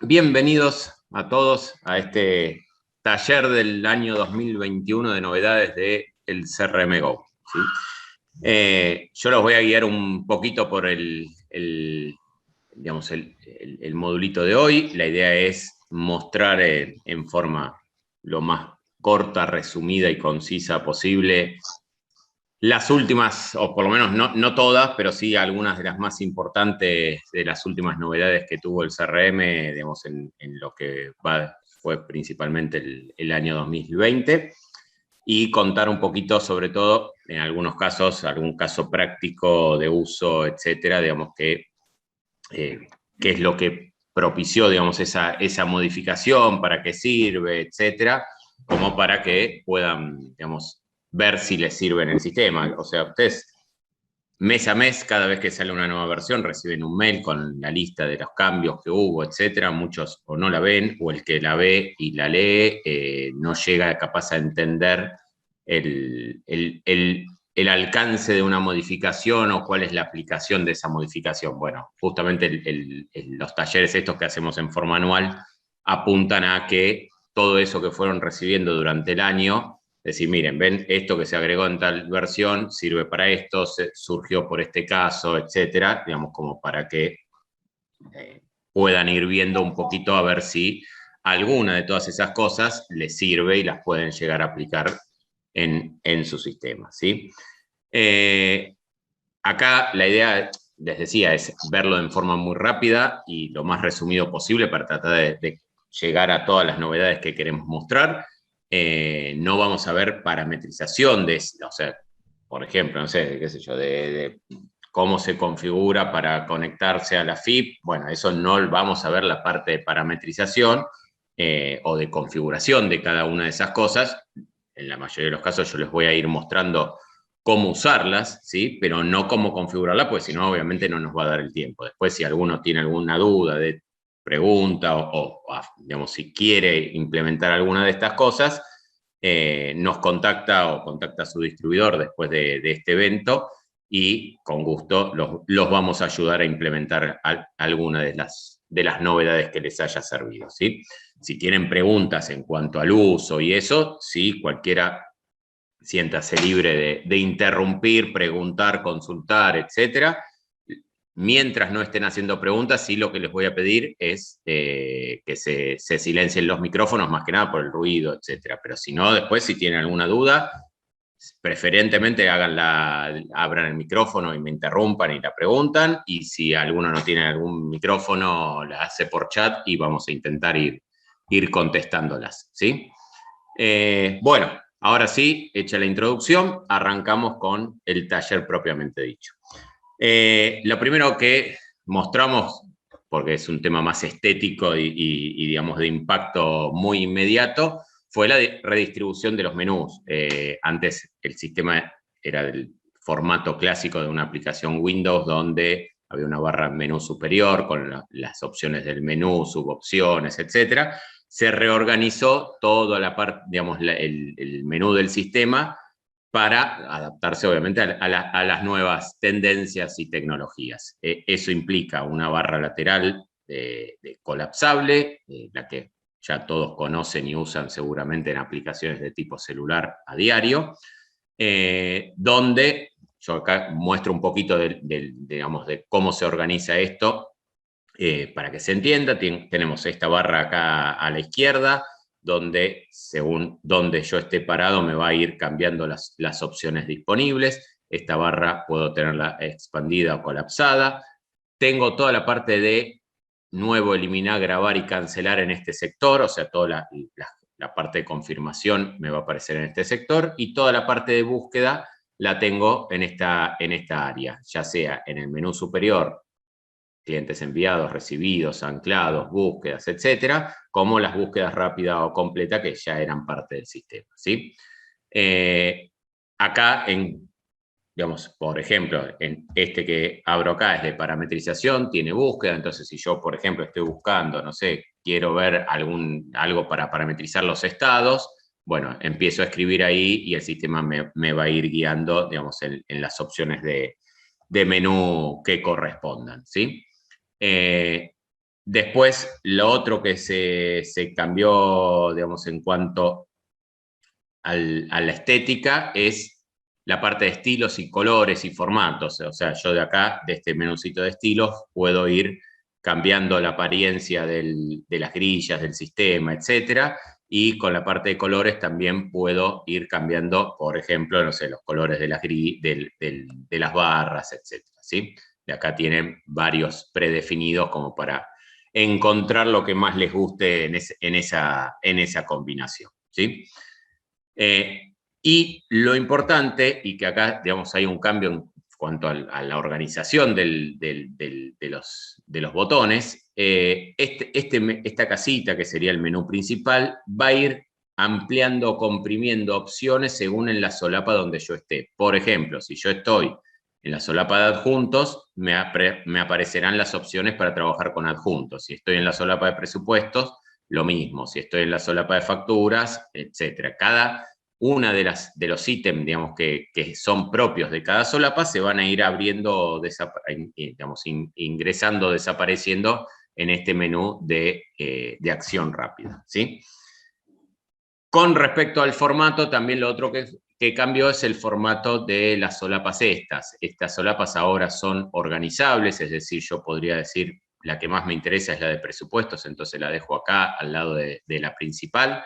Bienvenidos a todos a este taller del año 2021 de novedades del CRM Go. ¿Sí? Yo los voy a guiar un poquito por digamos, el modulito de hoy. La idea es mostrar en forma lo más corta, resumida y concisa posible las últimas, o por lo menos no todas, pero sí algunas de las más importantes de las últimas novedades que tuvo el CRM, digamos, en lo que fue principalmente el año 2020, y contar un poquito, sobre todo, en algunos casos, algún caso práctico de uso, etcétera, digamos, qué es lo que propició, digamos, esa modificación, para qué sirve, etcétera, como para que puedan, digamos, ver si les sirve en el sistema. O sea, ustedes mes a mes, cada vez que sale una nueva versión, reciben un mail con la lista de los cambios que hubo, etcétera. Muchos o no la ven, o el que la ve y la lee no llega capaz a entender el alcance de una modificación o cuál es la aplicación de esa modificación. Bueno, justamente los talleres estos que hacemos en forma anual apuntan a que todo eso que fueron recibiendo durante el año, decir, miren, ven, esto que se agregó en tal versión sirve para esto, surgió por este caso, etcétera, digamos, como para que puedan ir viendo un poquito a ver si alguna de todas esas cosas les sirve y las pueden llegar a aplicar en su sistema, ¿sí? Acá la idea, les decía, es verlo en forma muy rápida y lo más resumido posible para tratar de llegar a todas las novedades que queremos mostrar. No vamos a ver parametrización o sea, por ejemplo, no sé, qué sé yo, de cómo se configura para conectarse a la FIP. Bueno, eso no vamos a ver la parte de parametrización o de configuración de cada una de esas cosas. En la mayoría de los casos yo les voy a ir mostrando cómo usarlas, ¿sí? Pero no cómo configurarlas, pues si no, obviamente no nos va a dar el tiempo. Después, si alguno tiene alguna duda, pregunta digamos, si quiere implementar alguna de estas cosas, nos contacta o contacta a su distribuidor después de este evento y con gusto los vamos a ayudar a implementar alguna de las novedades que les haya servido, ¿sí? Si tienen preguntas en cuanto al uso y eso, sí, cualquiera siéntase libre de interrumpir, preguntar, consultar, etcétera. Mientras no estén haciendo preguntas, sí lo que les voy a pedir es que se silencien los micrófonos, más que nada por el ruido, etcétera. Pero si no, después, si tienen alguna duda, preferentemente abran el micrófono y me interrumpan y la preguntan. Y si alguno no tiene algún micrófono, la hace por chat y vamos a intentar ir contestándolas, ¿sí? Bueno, ahora sí, hecha la introducción, arrancamos con el taller propiamente dicho. Lo primero que mostramos, porque es un tema más estético digamos, de impacto muy inmediato, fue la redistribución de los menús. Antes el sistema era del formato clásico de una aplicación Windows, donde había una barra menú superior con las opciones del menú, subopciones, etcétera. Se reorganizó toda la parte, digamos, el menú del sistema para adaptarse obviamente a las nuevas tendencias y tecnologías. Eso implica una barra lateral colapsable, la que ya todos conocen y usan seguramente en aplicaciones de tipo celular a diario, donde yo acá muestro un poquito digamos, de cómo se organiza esto para que se entienda. Tenemos esta barra acá a la izquierda, donde según donde yo esté parado me va a ir cambiando las opciones disponibles. Esta barra puedo tenerla expandida o colapsada. Tengo toda la parte de nuevo, eliminar, grabar y cancelar en este sector, o sea, toda la parte de confirmación me va a aparecer en este sector, y toda la parte de búsqueda la tengo en esta área, ya sea en el menú superior, clientes enviados, recibidos, anclados, búsquedas, etcétera, como las búsquedas rápida o completa que ya eran parte del sistema, ¿sí? Acá, digamos, por ejemplo, en este que abro acá es de parametrización, tiene búsqueda. Entonces si yo, por ejemplo, estoy buscando, no sé, quiero ver algo para parametrizar los estados, bueno, empiezo a escribir ahí y el sistema me va a ir guiando, digamos, en las opciones de menú que correspondan, ¿sí? Después, lo otro que se cambió, digamos, en cuanto a la estética es la parte de estilos y colores y formatos. O sea, yo de acá, de este menucito de estilos, puedo ir cambiando la apariencia de las grillas, del sistema, etcétera. Y con la parte de colores también puedo ir cambiando, por ejemplo, no sé, los colores de las barras, etcétera, ¿sí? De acá tienen varios predefinidos como para encontrar lo que más les guste en esa combinación, ¿sí? Y lo importante, y que acá, digamos, hay un cambio en cuanto a la organización de los botones, esta casita, que sería el menú principal, va a ir ampliando o comprimiendo opciones según en la solapa donde yo esté. Por ejemplo, si yo estoy en la solapa de adjuntos, me aparecerán las opciones para trabajar con adjuntos. Si estoy en la solapa de presupuestos, lo mismo. Si estoy en la solapa de facturas, etcétera. Cada una de los ítems, digamos, que son propios de cada solapa se van a ir abriendo, digamos, ingresando, desapareciendo en este menú de acción rápida, ¿sí? Con respecto al formato, también lo otro que cambió es el formato de las solapas estas. Estas solapas ahora son organizables, es decir, yo podría decir, la que más me interesa es la de presupuestos, entonces la dejo acá al lado de la principal,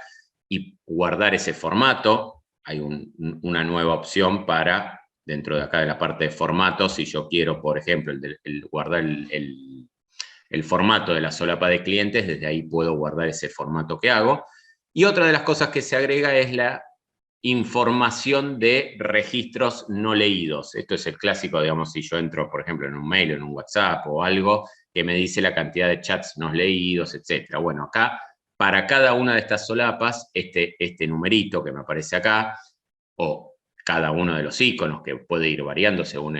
y guardar ese formato. Hay una nueva opción para, dentro de acá de la parte de formatos, si yo quiero, por ejemplo, guardar el formato de la solapa de clientes, desde ahí puedo guardar ese formato que hago. Y otra de las cosas que se agrega es la información de registros no leídos. Esto es el clásico, digamos, si yo entro, por ejemplo, en un mail, en un WhatsApp o algo, que me dice la cantidad de chats no leídos, etc. Bueno, acá, para cada una de estas solapas, este numerito que me aparece acá, o cada uno de los iconos, que puede ir variando según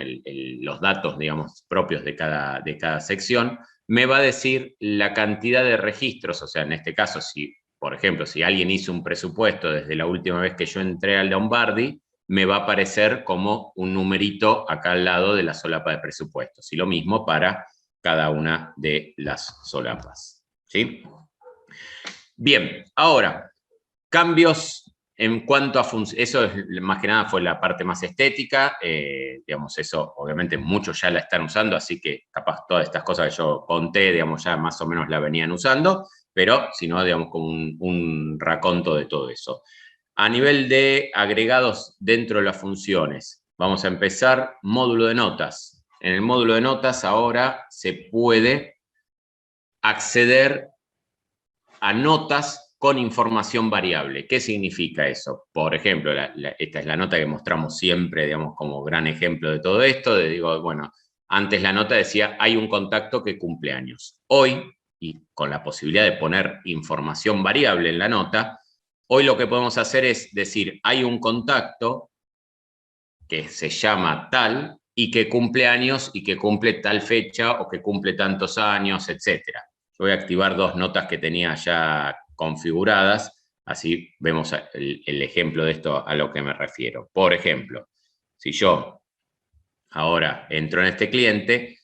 los datos, digamos, propios de cada sección, me va a decir la cantidad de registros. O sea, en este caso, si, por ejemplo, si alguien hizo un presupuesto desde la última vez que yo entré al Lombardi, me va a aparecer como un numerito acá al lado de la solapa de presupuestos. Y lo mismo para cada una de las solapas, ¿sí? Bien, ahora, cambios en cuanto a eso es, más que nada fue la parte más estética, digamos, eso obviamente muchos ya la están usando, así que capaz todas estas cosas que yo conté, digamos, ya más o menos la venían usando, pero si no, digamos, como un raconto de todo eso. A nivel de agregados dentro de las funciones, vamos a empezar módulo de notas. En el módulo de notas ahora se puede acceder a notas con información variable. ¿Qué significa eso? Por ejemplo, esta es la nota que mostramos siempre, digamos, como gran ejemplo de todo esto. Digo, bueno, antes la nota decía, hay un contacto que cumple años. Hoy, y con la posibilidad de poner información variable en la nota, hoy lo que podemos hacer es decir, hay un contacto que se llama tal y que cumple años y que cumple tal fecha o que cumple tantos años, etcétera. Yo voy a activar dos notas que tenía ya configuradas, así vemos el ejemplo de esto a lo que me refiero. Por ejemplo, si yo ahora entro en este cliente,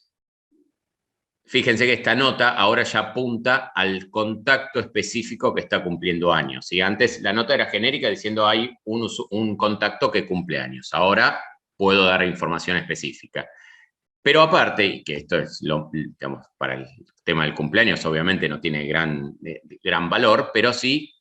fíjense que esta nota ahora ya apunta al contacto específico que está cumpliendo años. ¿Sí? Antes la nota era genérica diciendo hay un contacto que cumple años. Ahora puedo dar información específica. Pero aparte, y que esto es, digamos, para el tema del cumpleaños obviamente no tiene gran valor, pero sí,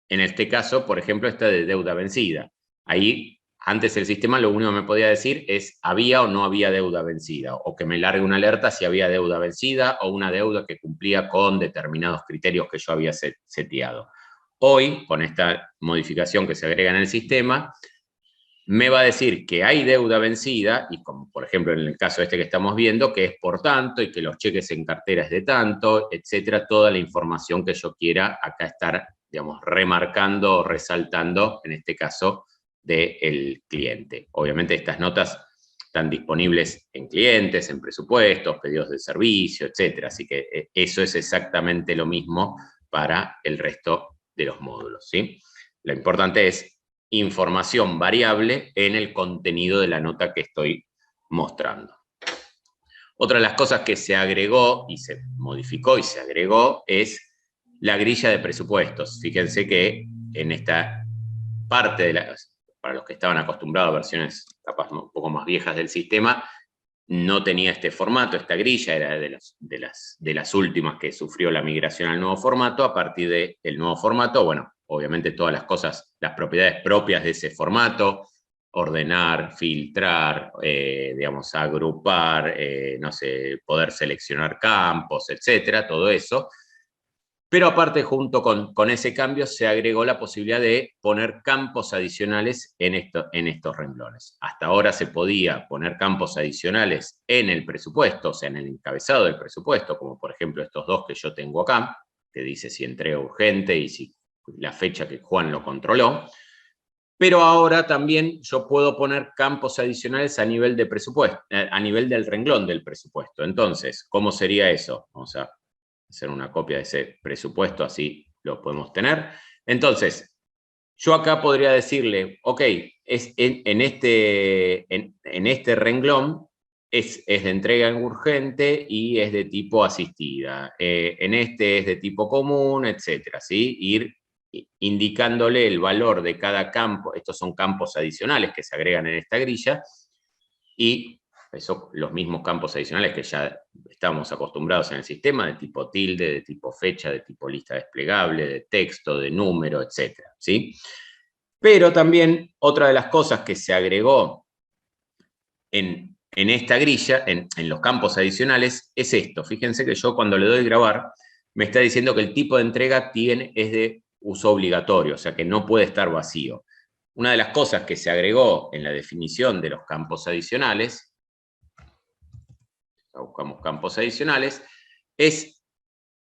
en este caso, por ejemplo, esta de deuda vencida. Ahí, antes el sistema lo único que me podía decir es había o no había deuda vencida, o que me largue una alerta si había deuda vencida o una deuda que cumplía con determinados criterios que yo había seteado. Hoy, con esta modificación que se agrega en el sistema, me va a decir que hay deuda vencida, y como por ejemplo en el caso este que estamos viendo, que es por tanto, y que los cheques en cartera es de tanto, etcétera, toda la información que yo quiera acá estar, digamos, remarcando o resaltando, en este caso, del cliente. Obviamente estas notas están disponibles en clientes, en presupuestos, pedidos de servicio, etcétera, así que eso es exactamente lo mismo para el resto de los módulos, ¿sí? Lo importante es información variable en el contenido de la nota que estoy mostrando. Otra de las cosas que se agregó y se modificó y se agregó es la grilla de presupuestos. Fíjense que en esta parte para los que estaban acostumbrados a versiones capaz un poco más viejas del sistema, no tenía este formato, esta grilla era de las últimas que sufrió la migración al nuevo formato. A partir del nuevo formato, bueno, obviamente todas las cosas, las propiedades propias de ese formato, ordenar, filtrar, digamos, agrupar, no sé, poder seleccionar campos, etcétera, todo eso. Pero aparte, junto con ese cambio, se agregó la posibilidad de poner campos adicionales en estos renglones. Hasta ahora se podía poner campos adicionales en el presupuesto, o sea, en el encabezado del presupuesto, como por ejemplo estos dos que yo tengo acá, que dice si entrega urgente y si la fecha que Juan lo controló. Pero ahora también yo puedo poner campos adicionales a nivel de presupuesto, a nivel del renglón del presupuesto. Entonces, ¿cómo sería eso? Vamos a hacer una copia de ese presupuesto, así lo podemos tener. Entonces, yo acá podría decirle, ok, en este renglón es de entrega urgente y es de tipo asistida. En este es de tipo común, etcétera, ¿sí? Ir indicándole el valor de cada campo. Estos son campos adicionales que se agregan en esta grilla, y eso, los mismos campos adicionales que ya estamos acostumbrados en el sistema, de tipo tilde, de tipo fecha, de tipo lista desplegable, de texto, de número, etcétera, ¿sí? Pero también otra de las cosas que se agregó en esta grilla, en los campos adicionales, es esto. Fíjense que yo cuando le doy grabar, me está diciendo que el tipo de entrega es de uso obligatorio, o sea que no puede estar vacío. Una de las cosas que se agregó en la definición de los campos adicionales, buscamos campos adicionales,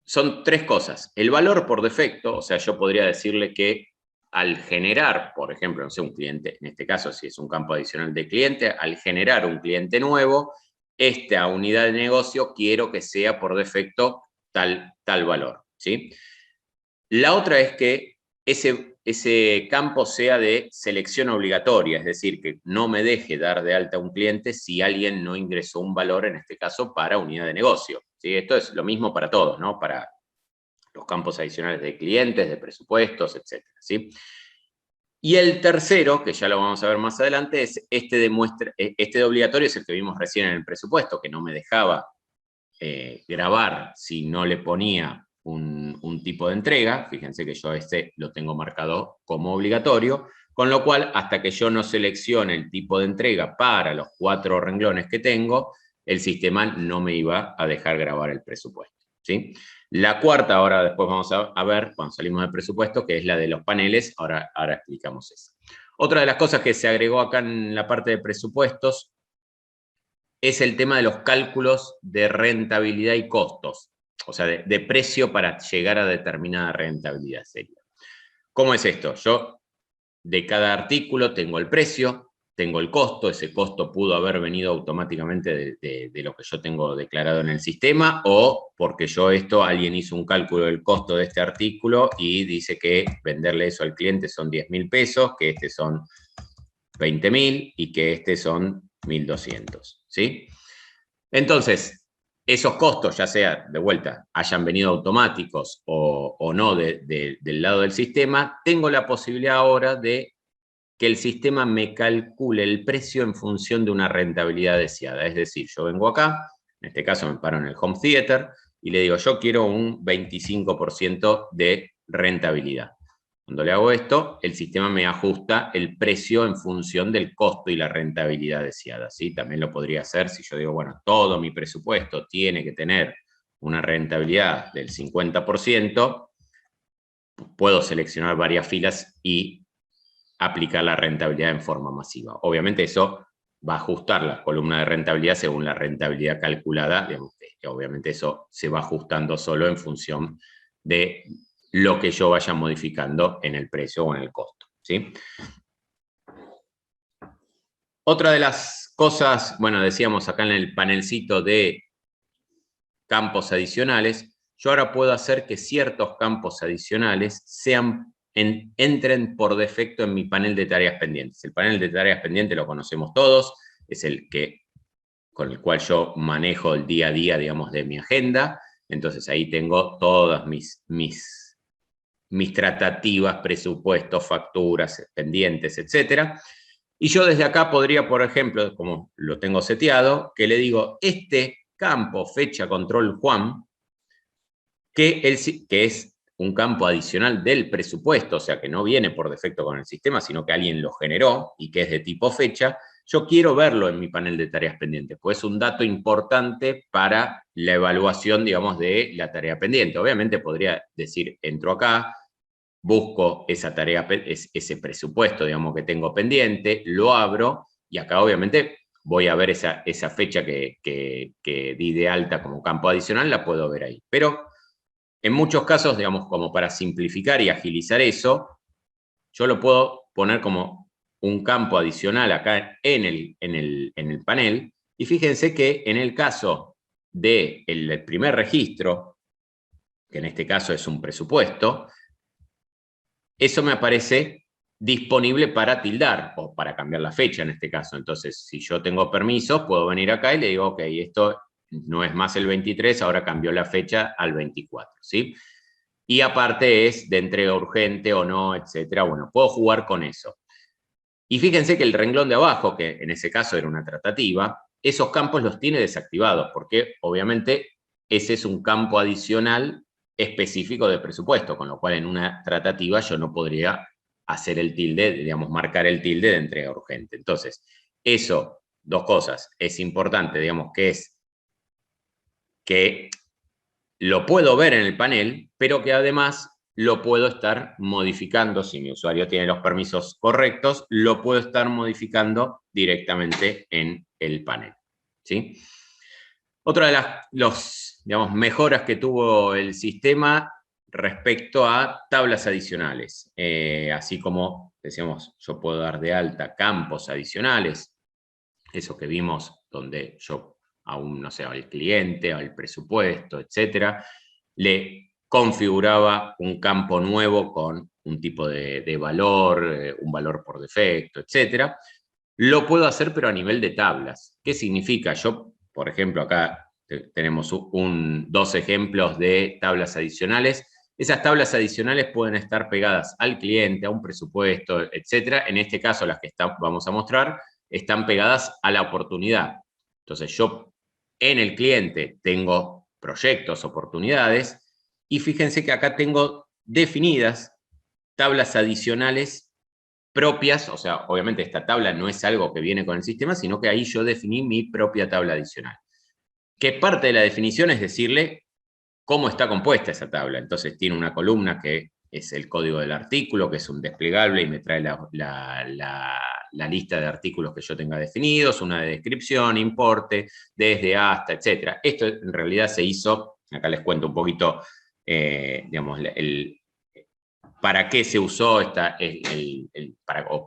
son tres cosas. El valor por defecto, o sea, yo podría decirle que al generar, por ejemplo, no sé, un cliente, en este caso si es un campo adicional de cliente, al generar un cliente nuevo, esta unidad de negocio quiero que sea por defecto tal valor, ¿sí? La otra es que ese campo sea de selección obligatoria, es decir, que no me deje dar de alta a un cliente si alguien no ingresó un valor, en este caso, para unidad de negocio, ¿sí? Esto es lo mismo para todos, ¿no? Para los campos adicionales de clientes, de presupuestos, etcétera, ¿sí? Y el tercero, que ya lo vamos a ver más adelante, es este de obligatorio, es el que vimos recién en el presupuesto, que no me dejaba grabar si no le ponía un tipo de entrega. Fíjense que yo este lo tengo marcado como obligatorio, con lo cual hasta que yo no seleccione el tipo de entrega para los 4 renglones que tengo, el sistema no me iba a dejar grabar el presupuesto, ¿sí? La cuarta, ahora después vamos a ver, cuando salimos del presupuesto, que es la de los paneles. Ahora explicamos eso. Otra de las cosas que se agregó acá en la parte de presupuestos es el tema de los cálculos de rentabilidad y costos, o sea, de precio para llegar a determinada rentabilidad seria. ¿Cómo es esto? Yo de cada artículo tengo el precio, tengo el costo. Ese costo pudo haber venido automáticamente de lo que yo tengo declarado en el sistema, o porque alguien hizo un cálculo del costo de este artículo y dice que venderle eso al cliente son 10.000 pesos, que este son 20.000 y que este son 1.200, ¿sí? Entonces, esos costos, ya sea, de vuelta, hayan venido automáticos o no del lado del sistema, tengo la posibilidad ahora de que el sistema me calcule el precio en función de una rentabilidad deseada. Es decir, yo vengo acá, en este caso me paro en el home theater, y le digo, yo quiero un 25% de rentabilidad. Cuando le hago esto, el sistema me ajusta el precio en función del costo y la rentabilidad deseada, ¿sí? También lo podría hacer si yo digo, bueno, todo mi presupuesto tiene que tener una rentabilidad del 50%, puedo seleccionar varias filas y aplicar la rentabilidad en forma masiva. Obviamente eso va a ajustar la columna de rentabilidad según la rentabilidad calculada, digamos, que obviamente eso se va ajustando solo en función de lo que yo vaya modificando en el precio o en el costo, ¿sí? Otra de las cosas, bueno, decíamos acá en el panelcito de campos adicionales, yo ahora puedo hacer que ciertos campos adicionales entren por defecto en mi panel de tareas pendientes. El panel de tareas pendientes lo conocemos todos, es el que con el cual yo manejo el día a día, digamos, de mi agenda. Entonces ahí tengo todas mis tratativas, presupuestos, facturas, pendientes, etcétera. Y yo desde acá podría, por ejemplo, como lo tengo seteado, que le digo, este campo fecha control Juan, que es un campo adicional del presupuesto, o sea, que no viene por defecto con el sistema, sino que alguien lo generó y que es de tipo fecha, yo quiero verlo en mi panel de tareas pendientes, pues es un dato importante para la evaluación, digamos, de la tarea pendiente. Obviamente podría decir, entro acá, busco esa tarea, ese presupuesto, digamos, que tengo pendiente, lo abro, y acá obviamente voy a ver esa fecha que di de alta como campo adicional, la puedo ver ahí. Pero en muchos casos, digamos, como para simplificar y agilizar eso, yo lo puedo poner como un campo adicional acá en el panel, y fíjense que en el caso del primer registro, que en este caso es un presupuesto, eso me aparece disponible para tildar o para cambiar la fecha en este caso. Entonces, si yo tengo permisos, puedo venir acá y le digo, ok, esto no es más el 23, ahora cambió la fecha al 24, ¿sí? Y aparte es de entrega urgente o no, etcétera. Bueno, puedo jugar con eso. Y fíjense que el renglón de abajo, que en ese caso era una tratativa, esos campos los tiene desactivados, porque obviamente ese es un campo adicional específico de presupuesto, con lo cual en una tratativa yo no podría hacer el tilde, digamos, marcar el tilde de entrega urgente. Entonces, eso, dos cosas, es importante, digamos, que es que lo puedo ver en el panel, pero que además lo puedo estar modificando, si mi usuario tiene los permisos correctos, lo puedo estar modificando directamente en el panel, ¿sí? Otra de las digamos, mejoras que tuvo el sistema respecto a tablas adicionales, así como decíamos, yo puedo dar de alta campos adicionales, eso que vimos donde yo no sé, al cliente, al presupuesto, etcétera, le configuraba un campo nuevo con un tipo de valor, un valor por defecto, etcétera. Lo puedo hacer, pero a nivel de tablas. ¿Qué significa? Yo, por ejemplo, acá tenemos dos ejemplos de tablas adicionales. Esas tablas adicionales pueden estar pegadas al cliente, a un presupuesto, etcétera. En este caso, las que vamos a mostrar están pegadas a la oportunidad. Entonces, yo en el cliente tengo proyectos, oportunidades, y fíjense que acá tengo definidas tablas adicionales propias, o sea, obviamente esta tabla no es algo que viene con el sistema, sino que ahí yo definí mi propia tabla adicional. Que parte de la definición es decirle cómo está compuesta esa tabla. Entonces tiene una columna que es el código del artículo, que es un desplegable y me trae la lista de artículos que yo tenga definidos, una de descripción, importe, desde, hasta, etc. Esto en realidad se hizo, acá les cuento un poquito, digamos, para qué se usó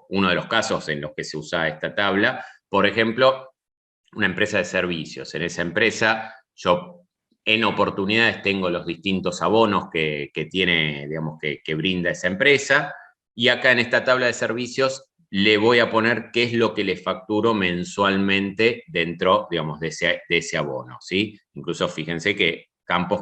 uno de los casos en los que se usa esta tabla. Por ejemplo, una empresa de servicios. En esa empresa yo en oportunidades tengo los distintos abonos que tiene, digamos, que brinda esa empresa, y acá en esta tabla de servicios le voy a poner qué es lo que le facturo mensualmente dentro, digamos, de ese abono, ¿sí? Incluso fíjense que campos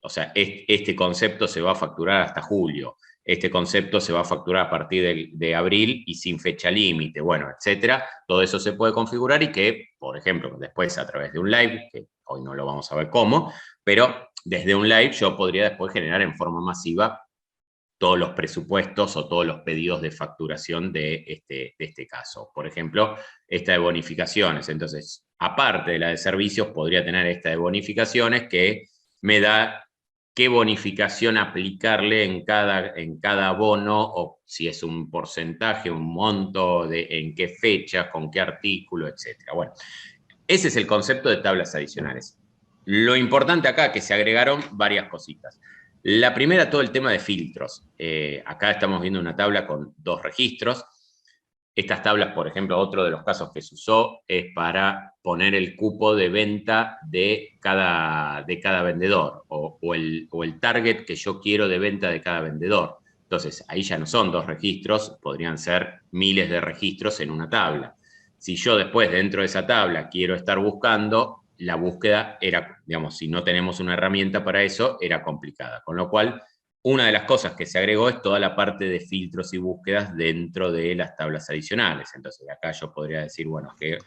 o sea, este concepto se va a facturar hasta julio, este concepto se va a facturar a partir de abril y sin fecha límite, bueno, etcétera. Todo eso se puede configurar y que, por ejemplo, después a través de un live, que hoy no lo vamos a ver cómo, pero desde un live yo podría después generar en forma masiva todos los presupuestos o todos los pedidos de facturación de este caso. Por ejemplo, esta de bonificaciones. Entonces, aparte de la de servicios, podría tener esta de bonificaciones que me da qué bonificación aplicarle en cada abono, o si es un porcentaje, un monto, en qué fecha, con qué artículo, etc. Bueno, ese es el concepto de tablas adicionales. Lo importante acá es que se agregaron varias cositas. La primera, todo el tema de filtros. Acá estamos viendo una tabla con 2 registros. Estas tablas, por ejemplo, otro de los casos que se usó es para poner el cupo de venta de cada vendedor, o el target que yo quiero de venta de cada vendedor. Entonces, ahí ya no son 2 registros, podrían ser miles de registros en una tabla. si yo después dentro de esa tabla quiero estar buscando, la búsqueda era, digamos, si no tenemos una herramienta para eso, era complicada. Con lo cual, una de las cosas que se agregó es toda la parte de filtros y búsquedas dentro de las tablas adicionales. Entonces, acá yo podría decir, bueno, que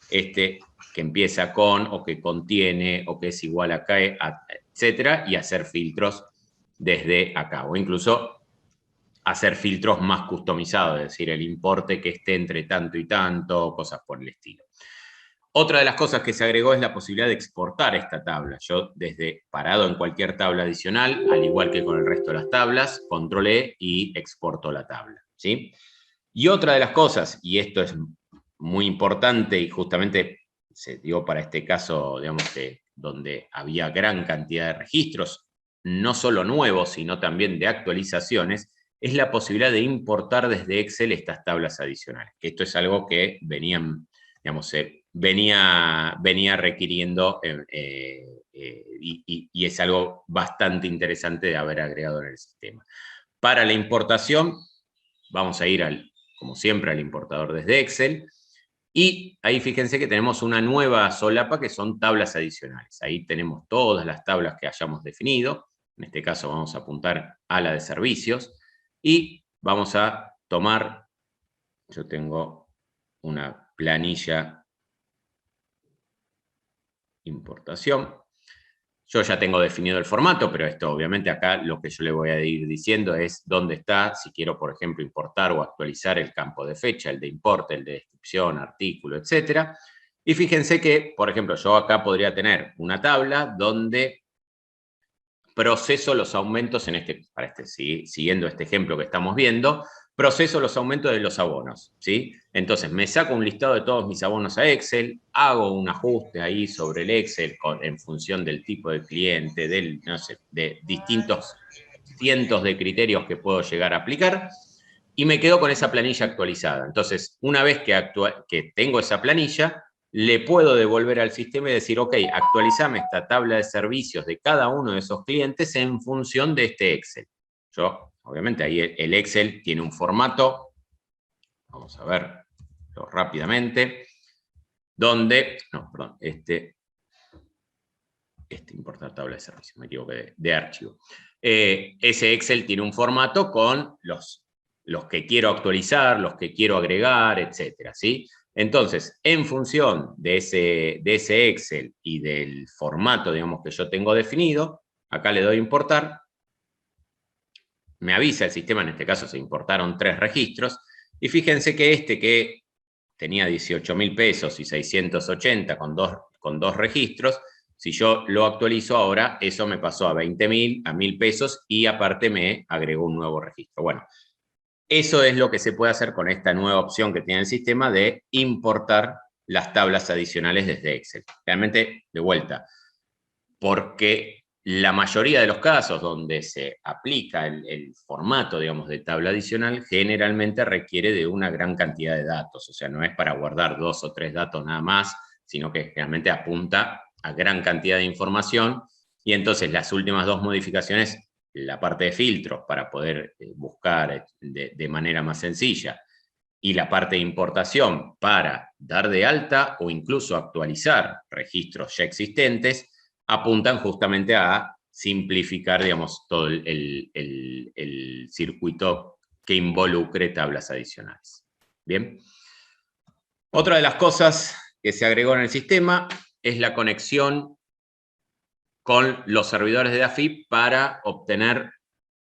que empieza con, o que contiene, o que es igual a, etcétera, y hacer filtros desde acá, o incluso hacer filtros más customizados, es decir, el importe que esté entre tanto y tanto, cosas por el estilo. Otra de las cosas que se agregó es la posibilidad de exportar esta tabla. Yo, desde parado en cualquier tabla adicional, al igual que con el resto de las tablas, controlé y exporto la tabla, ¿sí? Y otra de las cosas, y esto es muy importante y justamente se dio para este caso, digamos, que donde había gran cantidad de registros, no solo nuevos, sino también de actualizaciones, es la posibilidad de importar desde Excel estas tablas adicionales. Que esto es algo que digamos, venía requiriendo y es algo bastante interesante de haber agregado en el sistema. Para la importación, vamos a ir, como siempre, al importador desde Excel. Y ahí fíjense que tenemos una nueva solapa que son tablas adicionales. Ahí tenemos todas las tablas que hayamos definido. En este caso vamos a apuntar a la de servicios. Y vamos a tomar, yo tengo una planilla importación. Yo ya tengo definido el formato, pero esto obviamente acá lo que yo le voy a ir diciendo es dónde está, si quiero, por ejemplo, importar o actualizar el campo de fecha, el de importe, el de descripción, artículo, etc. Y fíjense que, por ejemplo, yo acá podría tener una tabla donde proceso los aumentos siguiendo este ejemplo que estamos viendo, proceso los aumentos de los abonos, ¿sí? Entonces, me saco un listado de todos mis abonos a Excel, hago un ajuste ahí sobre el Excel en función del tipo de cliente, no sé, de distintos cientos de criterios que puedo llegar a aplicar, y me quedo con esa planilla actualizada. Entonces, una vez que tengo esa planilla, le puedo devolver al sistema y decir, ok, actualizame esta tabla de servicios de cada uno de esos clientes en función de este Excel. Yo, obviamente, ahí el Excel tiene un formato, vamos a verlo rápidamente, donde, no, perdón, importar tabla de servicios, me equivoqué, de archivo. Ese Excel tiene un formato con los que quiero actualizar, los que quiero agregar, etcétera, ¿sí? Entonces, en función de ese Excel y del formato, digamos, que yo tengo definido, acá le doy importar, me avisa el sistema, en este caso se importaron 3 registros, y fíjense que que tenía 18.000 pesos y 680 con dos registros, si yo lo actualizo ahora, eso me pasó a 20.000, a 1.000 pesos, y aparte me agregó un nuevo registro. Bueno, eso es lo que se puede hacer con esta nueva opción que tiene el sistema de importar las tablas adicionales desde Excel. Realmente, de vuelta, porque la mayoría de los casos donde se aplica el formato, digamos, de tabla adicional, generalmente requiere de una gran cantidad de datos. O sea, no es para guardar 2 o 3 datos nada más, sino que generalmente apunta a gran cantidad de información. Y entonces las últimas 2 modificaciones, la parte de filtros para poder buscar de manera más sencilla, y la parte de importación para dar de alta o incluso actualizar registros ya existentes, apuntan justamente a simplificar, digamos, todo el circuito que involucre tablas adicionales. Bien. Otra de las cosas que se agregó en el sistema es la conexión con los servidores de AFIP para obtener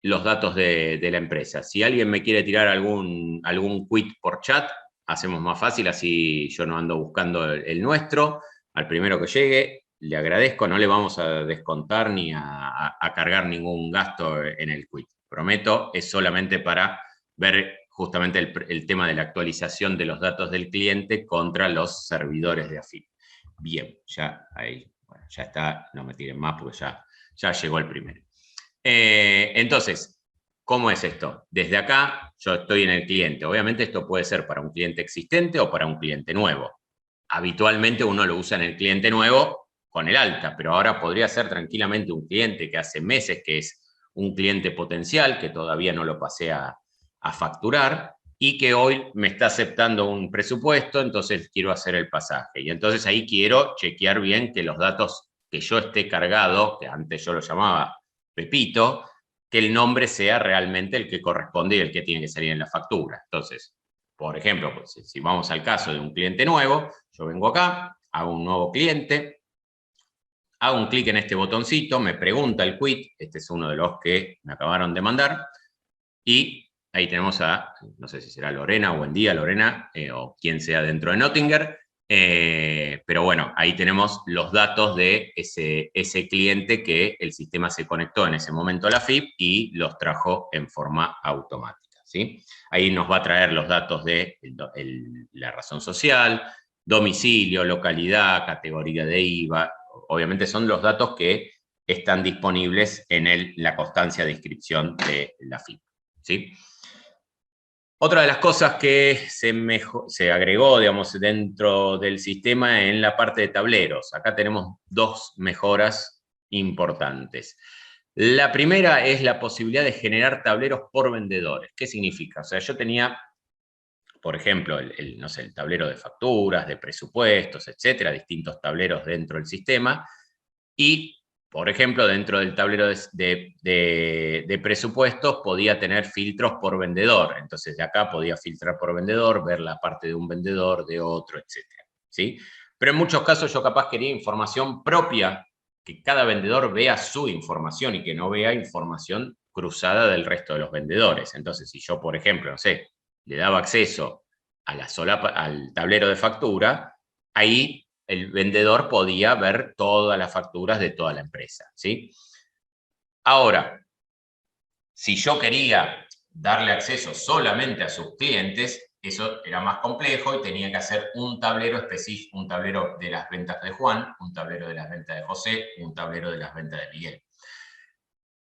los datos de la empresa. Si alguien me quiere tirar algún quit por chat, hacemos más fácil, así yo no ando buscando el nuestro. Al primero que llegue, le agradezco, no le vamos a descontar ni a cargar ningún gasto en el quit. Prometo, es solamente para ver justamente el tema de la actualización de los datos del cliente contra los servidores de AFIP. Bien, ya ahí, bueno, ya está, no me tiren más porque ya llegó el primero. Entonces, ¿cómo es esto? Desde acá yo estoy en el cliente. Obviamente esto puede ser para un cliente existente o para un cliente nuevo. Habitualmente uno lo usa en el cliente nuevo con el alta, pero ahora podría ser tranquilamente un cliente que hace meses que es un cliente potencial, que todavía no lo pasé a facturar, y que hoy me está aceptando un presupuesto, entonces quiero hacer el pasaje. Y entonces ahí quiero chequear bien que los datos que yo esté cargado, que antes yo lo llamaba Pepito, que el nombre sea realmente el que corresponde y el que tiene que salir en la factura. Entonces, por ejemplo, pues, si vamos al caso de un cliente nuevo, yo vengo acá, hago un nuevo cliente, hago un clic en este botoncito, me pregunta el quit, este es uno de los que me acabaron de mandar, y ahí tenemos a, no sé si será Lorena, buen día Lorena, o quien sea dentro de Nottinger, pero bueno, ahí tenemos los datos de ese cliente que el sistema se conectó en ese momento a la FIP y los trajo en forma automática, ¿sí? Ahí nos va a traer los datos de la razón social, domicilio, localidad, categoría de IVA, obviamente son los datos que están disponibles en la constancia de inscripción de la FIP, ¿sí? Otra de las cosas que se agregó, digamos, dentro del sistema en la parte de tableros. Acá tenemos dos mejoras importantes. La primera es la posibilidad de generar tableros por vendedores. ¿Qué significa? O sea, yo tenía, por ejemplo, no sé, el tablero de facturas, de presupuestos, etcétera, distintos tableros dentro del sistema, y por ejemplo, dentro del tablero de presupuestos podía tener filtros por vendedor. Entonces, de acá podía filtrar por vendedor, ver la parte de un vendedor, de otro, etc. ¿Sí? Pero en muchos casos yo capaz quería información propia, que cada vendedor vea su información y que no vea información cruzada del resto de los vendedores. Entonces, si yo, por ejemplo, no sé, le daba acceso a al tablero de factura, ahí el vendedor podía ver todas las facturas de toda la empresa, ¿sí? Ahora, si yo quería darle acceso solamente a sus clientes, eso era más complejo y tenía que hacer un tablero específico, un tablero de las ventas de Juan, un tablero de las ventas de José, un tablero de las ventas de Miguel.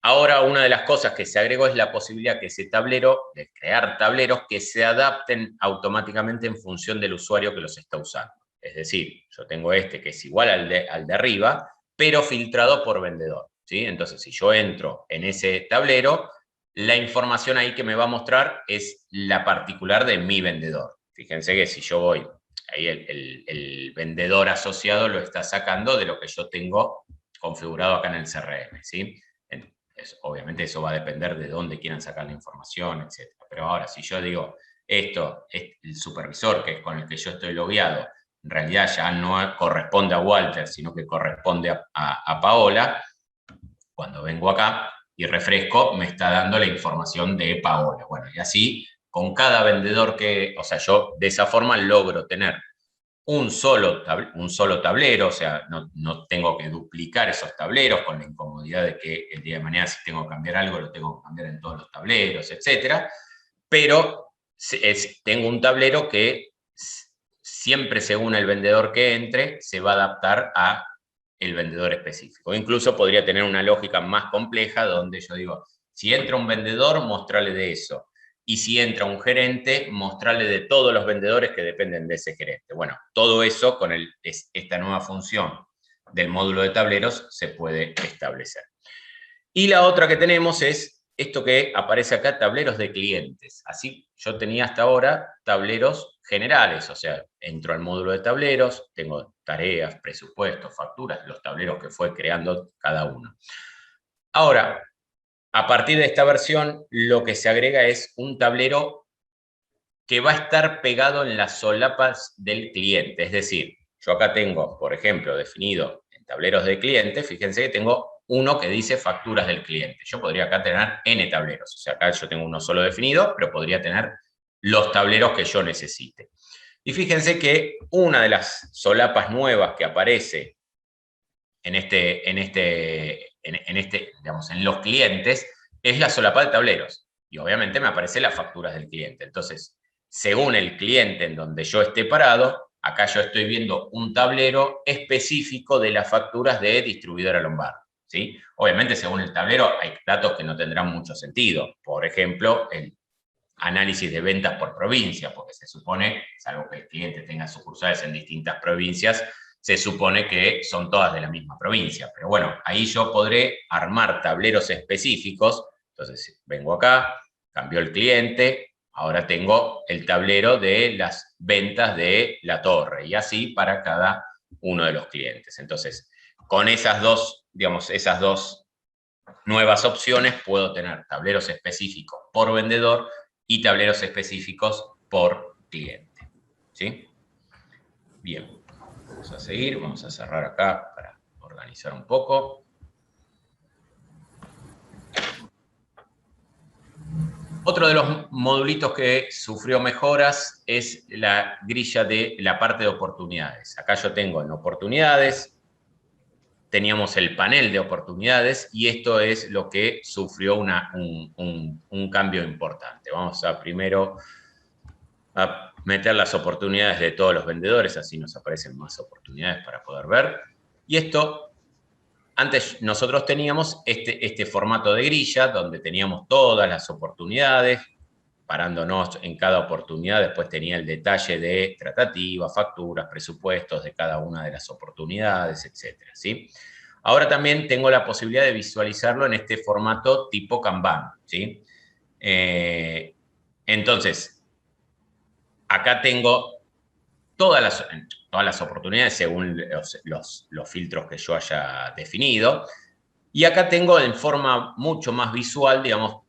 Ahora, una de las cosas que se agregó es la posibilidad que ese tablero, de crear tableros que se adapten automáticamente en función del usuario que los está usando. Es decir, yo tengo este que es igual al de arriba, pero filtrado por vendedor, ¿sí? Entonces, si yo entro en ese tablero, la información ahí que me va a mostrar es la particular de mi vendedor. Fíjense que si yo voy, ahí el vendedor asociado lo está sacando de lo que yo tengo configurado acá en el CRM, ¿sí? Obviamente eso va a depender de dónde quieran sacar la información, etc. Pero ahora, si yo digo, esto es el supervisor que es con el que yo estoy logueado, en realidad ya no corresponde a Walter, sino que corresponde a Paola, cuando vengo acá y refresco, me está dando la información de Paola. Bueno, y así, con cada vendedor o sea, yo de esa forma logro tener un solo tablero, o sea, no tengo que duplicar esos tableros con la incomodidad de que el día de mañana si tengo que cambiar algo, lo tengo que cambiar en todos los tableros, etcétera, pero tengo un tablero que siempre según el vendedor que entre, se va a adaptar a el vendedor específico. Incluso podría tener una lógica más compleja donde yo digo, si entra un vendedor, mostrarle de eso. Y si entra un gerente, mostrarle de todos los vendedores que dependen de ese gerente. Bueno, todo eso con esta nueva función del módulo de tableros se puede establecer. Y la otra que tenemos es esto que aparece acá, tableros de clientes. Así yo tenía hasta ahora tableros generales, o sea, entro al módulo de tableros, tengo tareas, presupuestos, facturas, los tableros que fue creando cada uno. Ahora, a partir de esta versión, lo que se agrega es un tablero que va a estar pegado en las solapas del cliente. Es decir, yo acá tengo, por ejemplo, definido en tableros de cliente, fíjense que tengo uno que dice facturas del cliente. Yo podría acá tener N tableros. O sea, acá yo tengo uno solo definido, pero podría tener los tableros que yo necesite. Y fíjense que una de las solapas nuevas que aparece digamos, en los clientes, es la solapa de tableros. Y obviamente me aparecen las facturas del cliente. Entonces, según el cliente en donde yo esté parado, acá yo estoy viendo un tablero específico de las facturas de distribuidora Lombardi, ¿sí? Obviamente, según el tablero, hay datos que no tendrán mucho sentido. Por ejemplo, el análisis de ventas por provincia, porque se supone, salvo que el cliente tenga sucursales en distintas provincias, se supone que son todas de la misma provincia. Pero bueno, ahí yo podré armar tableros específicos. Entonces, vengo acá, cambio el cliente, ahora tengo el tablero de las ventas de la torre, y así para cada uno de los clientes. Entonces, con esas dos, digamos, esas dos nuevas opciones, puedo tener tableros específicos por vendedor y tableros específicos por cliente. ¿Sí? Bien, vamos a seguir, vamos a cerrar acá para organizar un poco. Otro de los modulitos que sufrió mejoras es la grilla de la parte de oportunidades. Acá yo tengo en oportunidades, teníamos el panel de oportunidades y esto es lo que sufrió un cambio importante. Vamos a primero a meter las oportunidades de todos los vendedores, así nos aparecen más oportunidades para poder ver. Y esto, antes nosotros teníamos este formato de grilla, donde teníamos todas las oportunidades, parándonos en cada oportunidad, después tenía el detalle de tratativa, facturas, presupuestos de cada una de las oportunidades, etcétera, ¿sí? Ahora también tengo la posibilidad de visualizarlo en este formato tipo Kanban, ¿sí? Entonces, acá tengo todas las oportunidades según los filtros que yo haya definido. Y acá tengo en forma mucho más visual, digamos,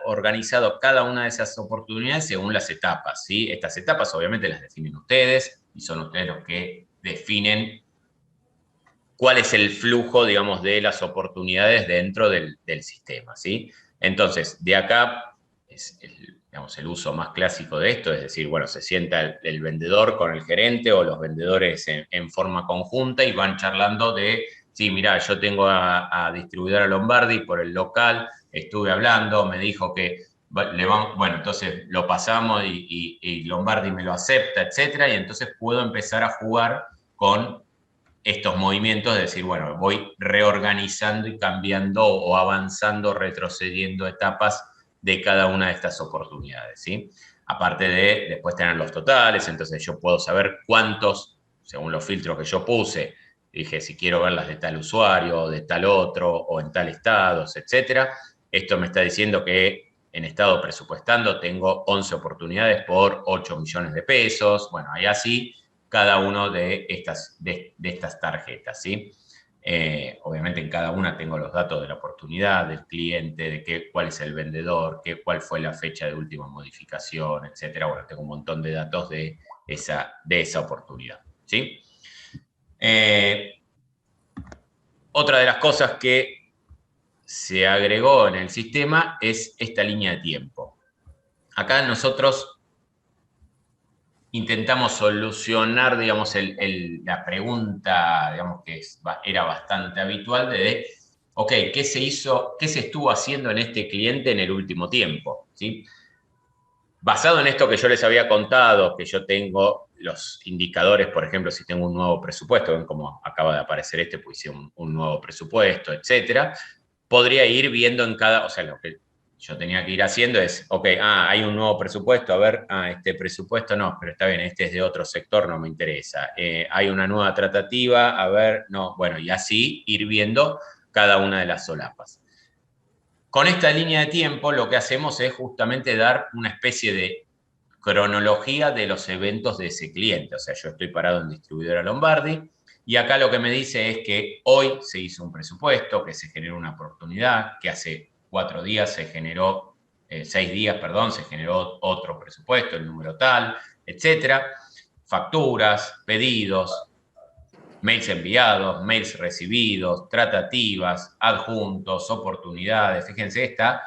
organizado cada una de esas oportunidades según las etapas, ¿sí? Estas etapas obviamente las definen ustedes y son ustedes los que definen cuál es el flujo, digamos, de las oportunidades dentro del sistema, ¿sí? Entonces, de acá es digamos, el uso más clásico de esto, es decir, bueno, se sienta el vendedor con el gerente o los vendedores en forma conjunta y van charlando de, sí, mirá, yo tengo a distribuidora Lombardi por el local, estuve hablando, me dijo que bueno, entonces lo pasamos y Lombardi me lo acepta, etcétera, y entonces puedo empezar a jugar con estos movimientos, de decir, bueno, voy reorganizando y cambiando o avanzando, retrocediendo etapas de cada una de estas oportunidades, ¿sí? Aparte de después tener los totales, entonces yo puedo saber cuántos, según los filtros que yo puse, dije si quiero verlas de tal usuario, de tal otro, o en tal estado, etcétera. Esto me está diciendo que en estado presupuestando tengo 11 oportunidades por 8 millones de pesos, bueno, ahí así cada uno de estas tarjetas, ¿sí? Obviamente en cada una tengo los datos de la oportunidad, del cliente, de cuál es el vendedor, cuál fue la fecha de última modificación, etcétera. Bueno, tengo un montón de datos de esa oportunidad, ¿sí? Otra de las cosas que se agregó en el sistema es esta línea de tiempo. Acá nosotros intentamos solucionar, digamos, la pregunta, digamos, que era bastante habitual de, ok, ¿qué se estuvo haciendo en este cliente en el último tiempo? ¿Sí? Basado en esto que yo les había contado, que yo tengo los indicadores, por ejemplo, si tengo un nuevo presupuesto, ven como acaba de aparecer pues hice un nuevo presupuesto, etcétera, podría ir viendo en cada, o sea, lo que yo tenía que ir haciendo es, ok, hay un nuevo presupuesto, a ver, este presupuesto no, pero está bien, este es de otro sector, no me interesa. Hay una nueva tratativa, a ver, no, bueno, y así ir viendo cada una de las solapas. Con esta línea de tiempo lo que hacemos es justamente dar una especie de cronología de los eventos de ese cliente. O sea, yo estoy parado en distribuidora Lombardi y acá lo que me dice es que hoy se hizo un presupuesto, que se generó una oportunidad, que hace 4 días se generó, 6 días, perdón, se generó otro presupuesto, el número tal, etcétera. Facturas, pedidos, mails enviados, mails recibidos, tratativas, adjuntos, oportunidades. Fíjense, está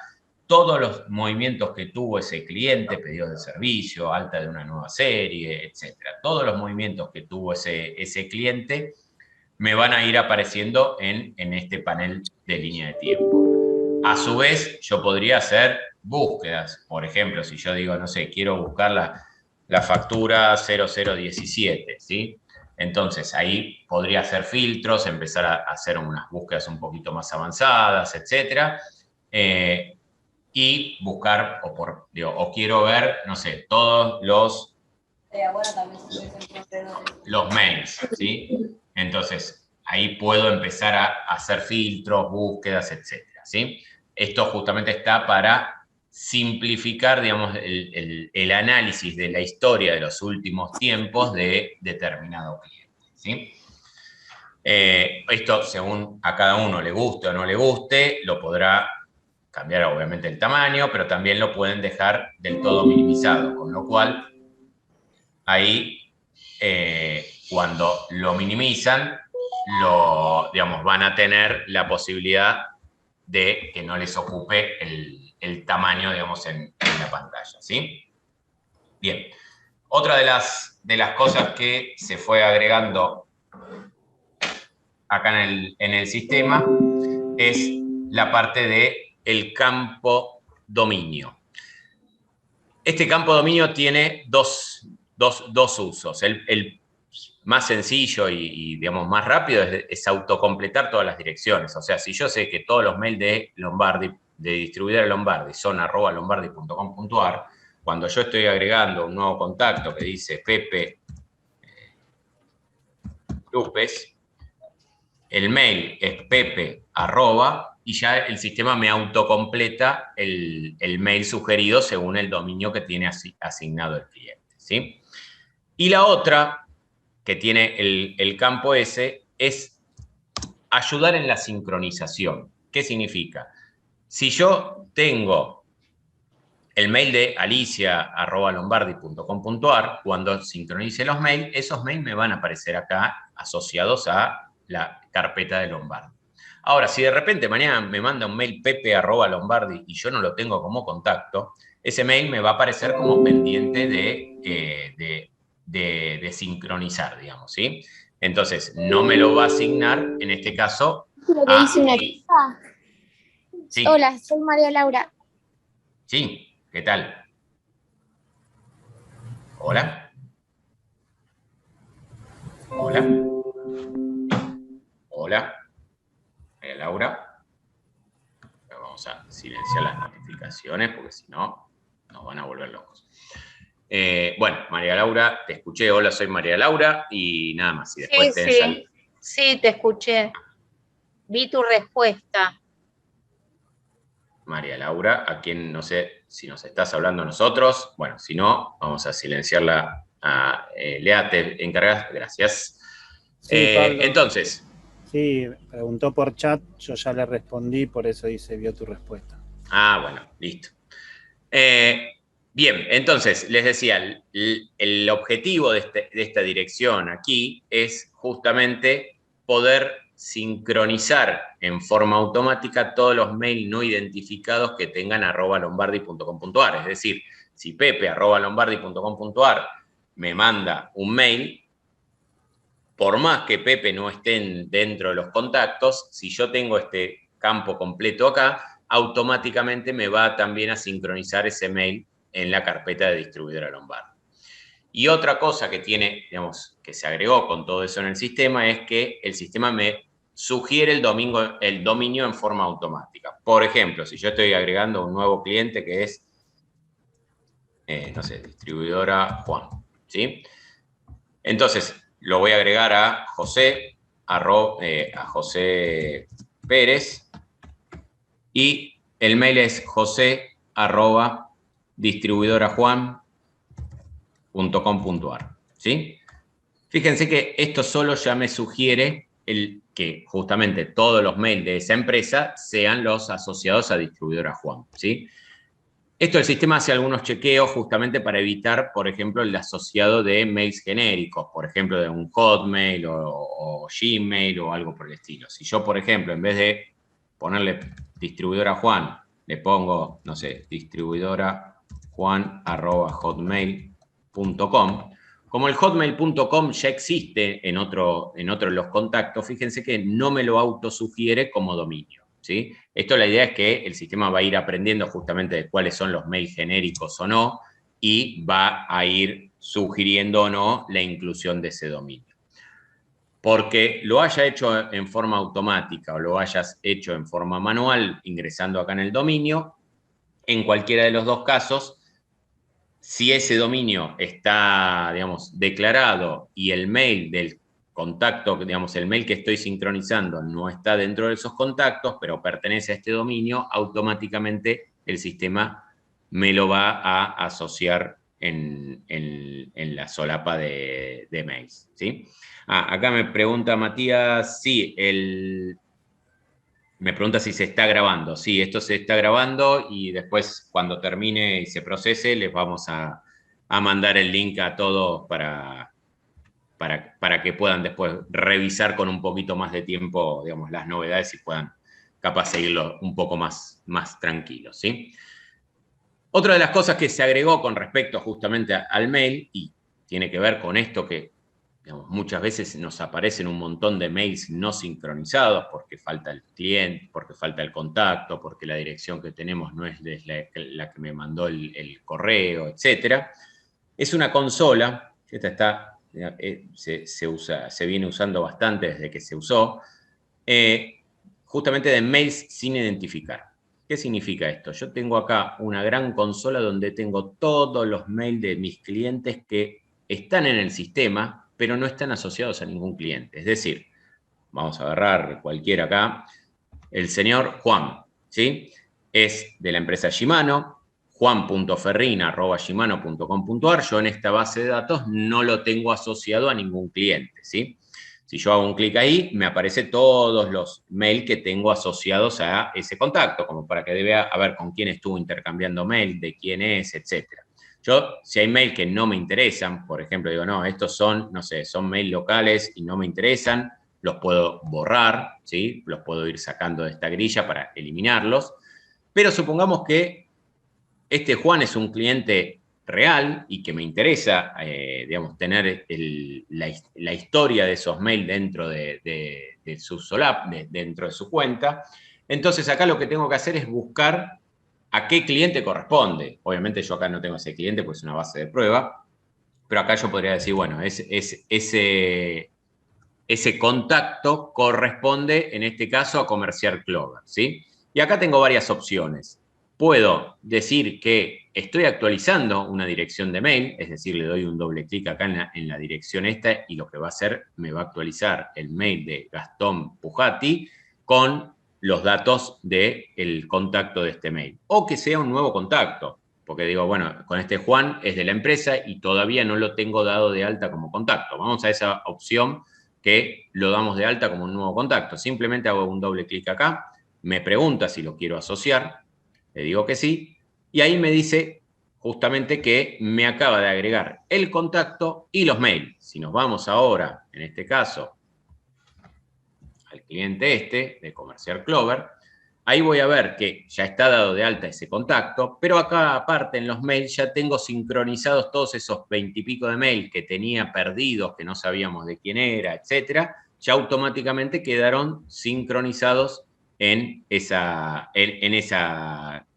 todos los movimientos que tuvo ese cliente, pedidos de servicio, alta de una nueva serie, etcétera. Todos los movimientos que tuvo ese cliente me van a ir apareciendo en este panel de línea de tiempo. A su vez, yo podría hacer búsquedas. Por ejemplo, si yo digo, no sé, quiero buscar la factura 0017, ¿sí? Entonces, ahí podría hacer filtros, empezar a hacer unas búsquedas un poquito más avanzadas, etcétera. Y buscar, o quiero ver, no sé, todos los mails, ¿sí? Entonces, ahí puedo empezar a hacer filtros, búsquedas, etcétera, ¿sí? Esto justamente está para simplificar, digamos, el análisis de la historia de los últimos tiempos de determinado cliente, ¿sí? Esto, según a cada uno le guste o no le guste, lo podrá cambiar obviamente el tamaño, pero también lo pueden dejar del todo minimizado, con lo cual ahí cuando lo minimizan, digamos, van a tener la posibilidad de que no les ocupe el tamaño, digamos, en la pantalla, ¿sí? Bien. Otra de las cosas que se fue agregando acá en el sistema es la parte del campo dominio. Este campo dominio tiene dos usos. El más sencillo y, digamos, más rápido es autocompletar todas las direcciones. O sea, si yo sé que todos los mails de Lombardi, de distribuidora Lombardi, son @lombardi.com.ar, cuando yo estoy agregando un nuevo contacto que dice Pepe Lupes, el mail es pepe@ y ya el sistema me autocompleta el mail sugerido según el dominio que tiene asignado el cliente, ¿sí? Y la otra que tiene el campo ese es ayudar en la sincronización. ¿Qué significa? Si yo tengo el mail de alicia@lombardi.com.ar, cuando sincronice los mails, esos mails me van a aparecer acá asociados a la carpeta de Lombardi. Ahora, si de repente mañana me manda un mail pepe@lombardi y yo no lo tengo como contacto, ese mail me va a aparecer como pendiente de sincronizar, digamos, ¿sí? Entonces, no me lo va a asignar, en este caso, Lo que dice una chica. Sí. Hola, soy María Laura. Sí, ¿qué tal? Hola. Hola. Hola. María Laura. Vamos a silenciar las notificaciones porque si no, nos van a volver locos. Bueno, María Laura, te escuché. Hola, soy María Laura y nada más. Y después Sí, te escuché. Vi tu respuesta. María Laura, a quien no sé si nos estás hablando a nosotros. Bueno, si no, vamos a silenciarla. Lea, te encargas. Gracias. Sí, Pablo. Entonces. Sí, preguntó por chat, yo ya le respondí, por eso dice, vio tu respuesta. Ah, bueno, listo. Bien, entonces, les decía, el objetivo de esta dirección aquí es justamente poder sincronizar en forma automática todos los mails no identificados que tengan @lombardi.com.ar. Es decir, si pepe@lombardi.com.ar me manda un mail, por más que Pepe no esté dentro de los contactos, si yo tengo este campo completo acá, automáticamente me va también a sincronizar ese mail en la carpeta de distribuidora Lombardi. Y otra cosa que tiene, digamos, que se agregó con todo eso en el sistema es que el sistema me sugiere el dominio en forma automática. Por ejemplo, si yo estoy agregando un nuevo cliente que es, no sé, distribuidora Juan, ¿sí? Entonces, lo voy a agregar a José, a José Pérez, y el mail es jose@distribuidorajuan.com.ar, ¿sí? Fíjense que esto solo ya me sugiere que justamente todos los mails de esa empresa sean los asociados a distribuidora Juan, ¿sí? Esto el sistema hace algunos chequeos justamente para evitar, por ejemplo, el asociado de mails genéricos, por ejemplo, de un Hotmail o Gmail o algo por el estilo. Si yo, por ejemplo, en vez de ponerle distribuidora Juan, le pongo, no sé, distribuidorajuan@hotmail.com, como el hotmail.com ya existe en otro de los contactos, fíjense que no me lo autosugiere como dominio, ¿sí? Esto la idea es que el sistema va a ir aprendiendo justamente de cuáles son los mails genéricos o no y va a ir sugiriendo o no la inclusión de ese dominio. Porque lo haya hecho en forma automática o lo hayas hecho en forma manual ingresando acá en el dominio, en cualquiera de los dos casos, si ese dominio está, digamos, declarado y el mail del contacto, digamos, el mail que estoy sincronizando no está dentro de esos contactos, pero pertenece a este dominio, automáticamente el sistema me lo va a asociar en la solapa de mails, ¿sí? Acá me pregunta Matías, sí, me pregunta si se está grabando. Sí, esto se está grabando y después cuando termine y se procese les vamos a mandar el link a todos para que puedan después revisar con un poquito más de tiempo, digamos, las novedades y puedan capaz seguirlo un poco más tranquilos, ¿sí? Otra de las cosas que se agregó con respecto justamente al mail, y tiene que ver con esto que, digamos, muchas veces nos aparecen un montón de mails no sincronizados porque falta el cliente, porque falta el contacto, porque la dirección que tenemos no es la que me mandó el correo, etc. Es una consola, esta está, se viene usando bastante desde que se usó, justamente de mails sin identificar. ¿Qué significa esto? Yo tengo acá una gran consola donde tengo todos los mails de mis clientes que están en el sistema, pero no están asociados a ningún cliente. Es decir, vamos a agarrar cualquiera acá, el señor Juan, ¿sí? Es de la empresa Shimano, juan.ferrin@shimano.com.ar. Yo en esta base de datos no lo tengo asociado a ningún cliente, ¿sí? Si yo hago un clic ahí, me aparecen todos los mails que tengo asociados a ese contacto, como para que vea a ver con quién estuvo intercambiando mail, de quién es, etc. Yo, si hay mails que no me interesan, por ejemplo, digo, no, estos son, no sé, son mails locales y no me interesan, los puedo borrar, ¿sí? Los puedo ir sacando de esta grilla para eliminarlos. Pero supongamos que este Juan es un cliente real y que me interesa, digamos, tener la historia de esos mails dentro de su solap, dentro de su cuenta. Entonces acá lo que tengo que hacer es buscar a qué cliente corresponde. Obviamente yo acá no tengo ese cliente, pues es una base de prueba, pero acá yo podría decir, bueno, ese contacto corresponde, en este caso, a Comercial Clover, ¿sí? Y acá tengo varias opciones. Puedo decir que estoy actualizando una dirección de mail, es decir, le doy un doble clic acá en la dirección esta y lo que va a hacer, me va a actualizar el mail de Gastón Pujati con los datos del contacto de este mail. O que sea un nuevo contacto, porque digo, bueno, con este Juan es de la empresa y todavía no lo tengo dado de alta como contacto. Vamos a esa opción que lo damos de alta como un nuevo contacto. Simplemente hago un doble clic acá, me pregunta si lo quiero asociar, le digo que sí, y ahí me dice justamente que me acaba de agregar el contacto y los mails. Si nos vamos ahora, en este caso, al cliente de Comercial Clover, ahí voy a ver que ya está dado de alta ese contacto, pero acá aparte en los mails ya tengo sincronizados todos esos 20 y pico de mails que tenía perdidos, que no sabíamos de quién era, etcétera, ya automáticamente quedaron sincronizados en esa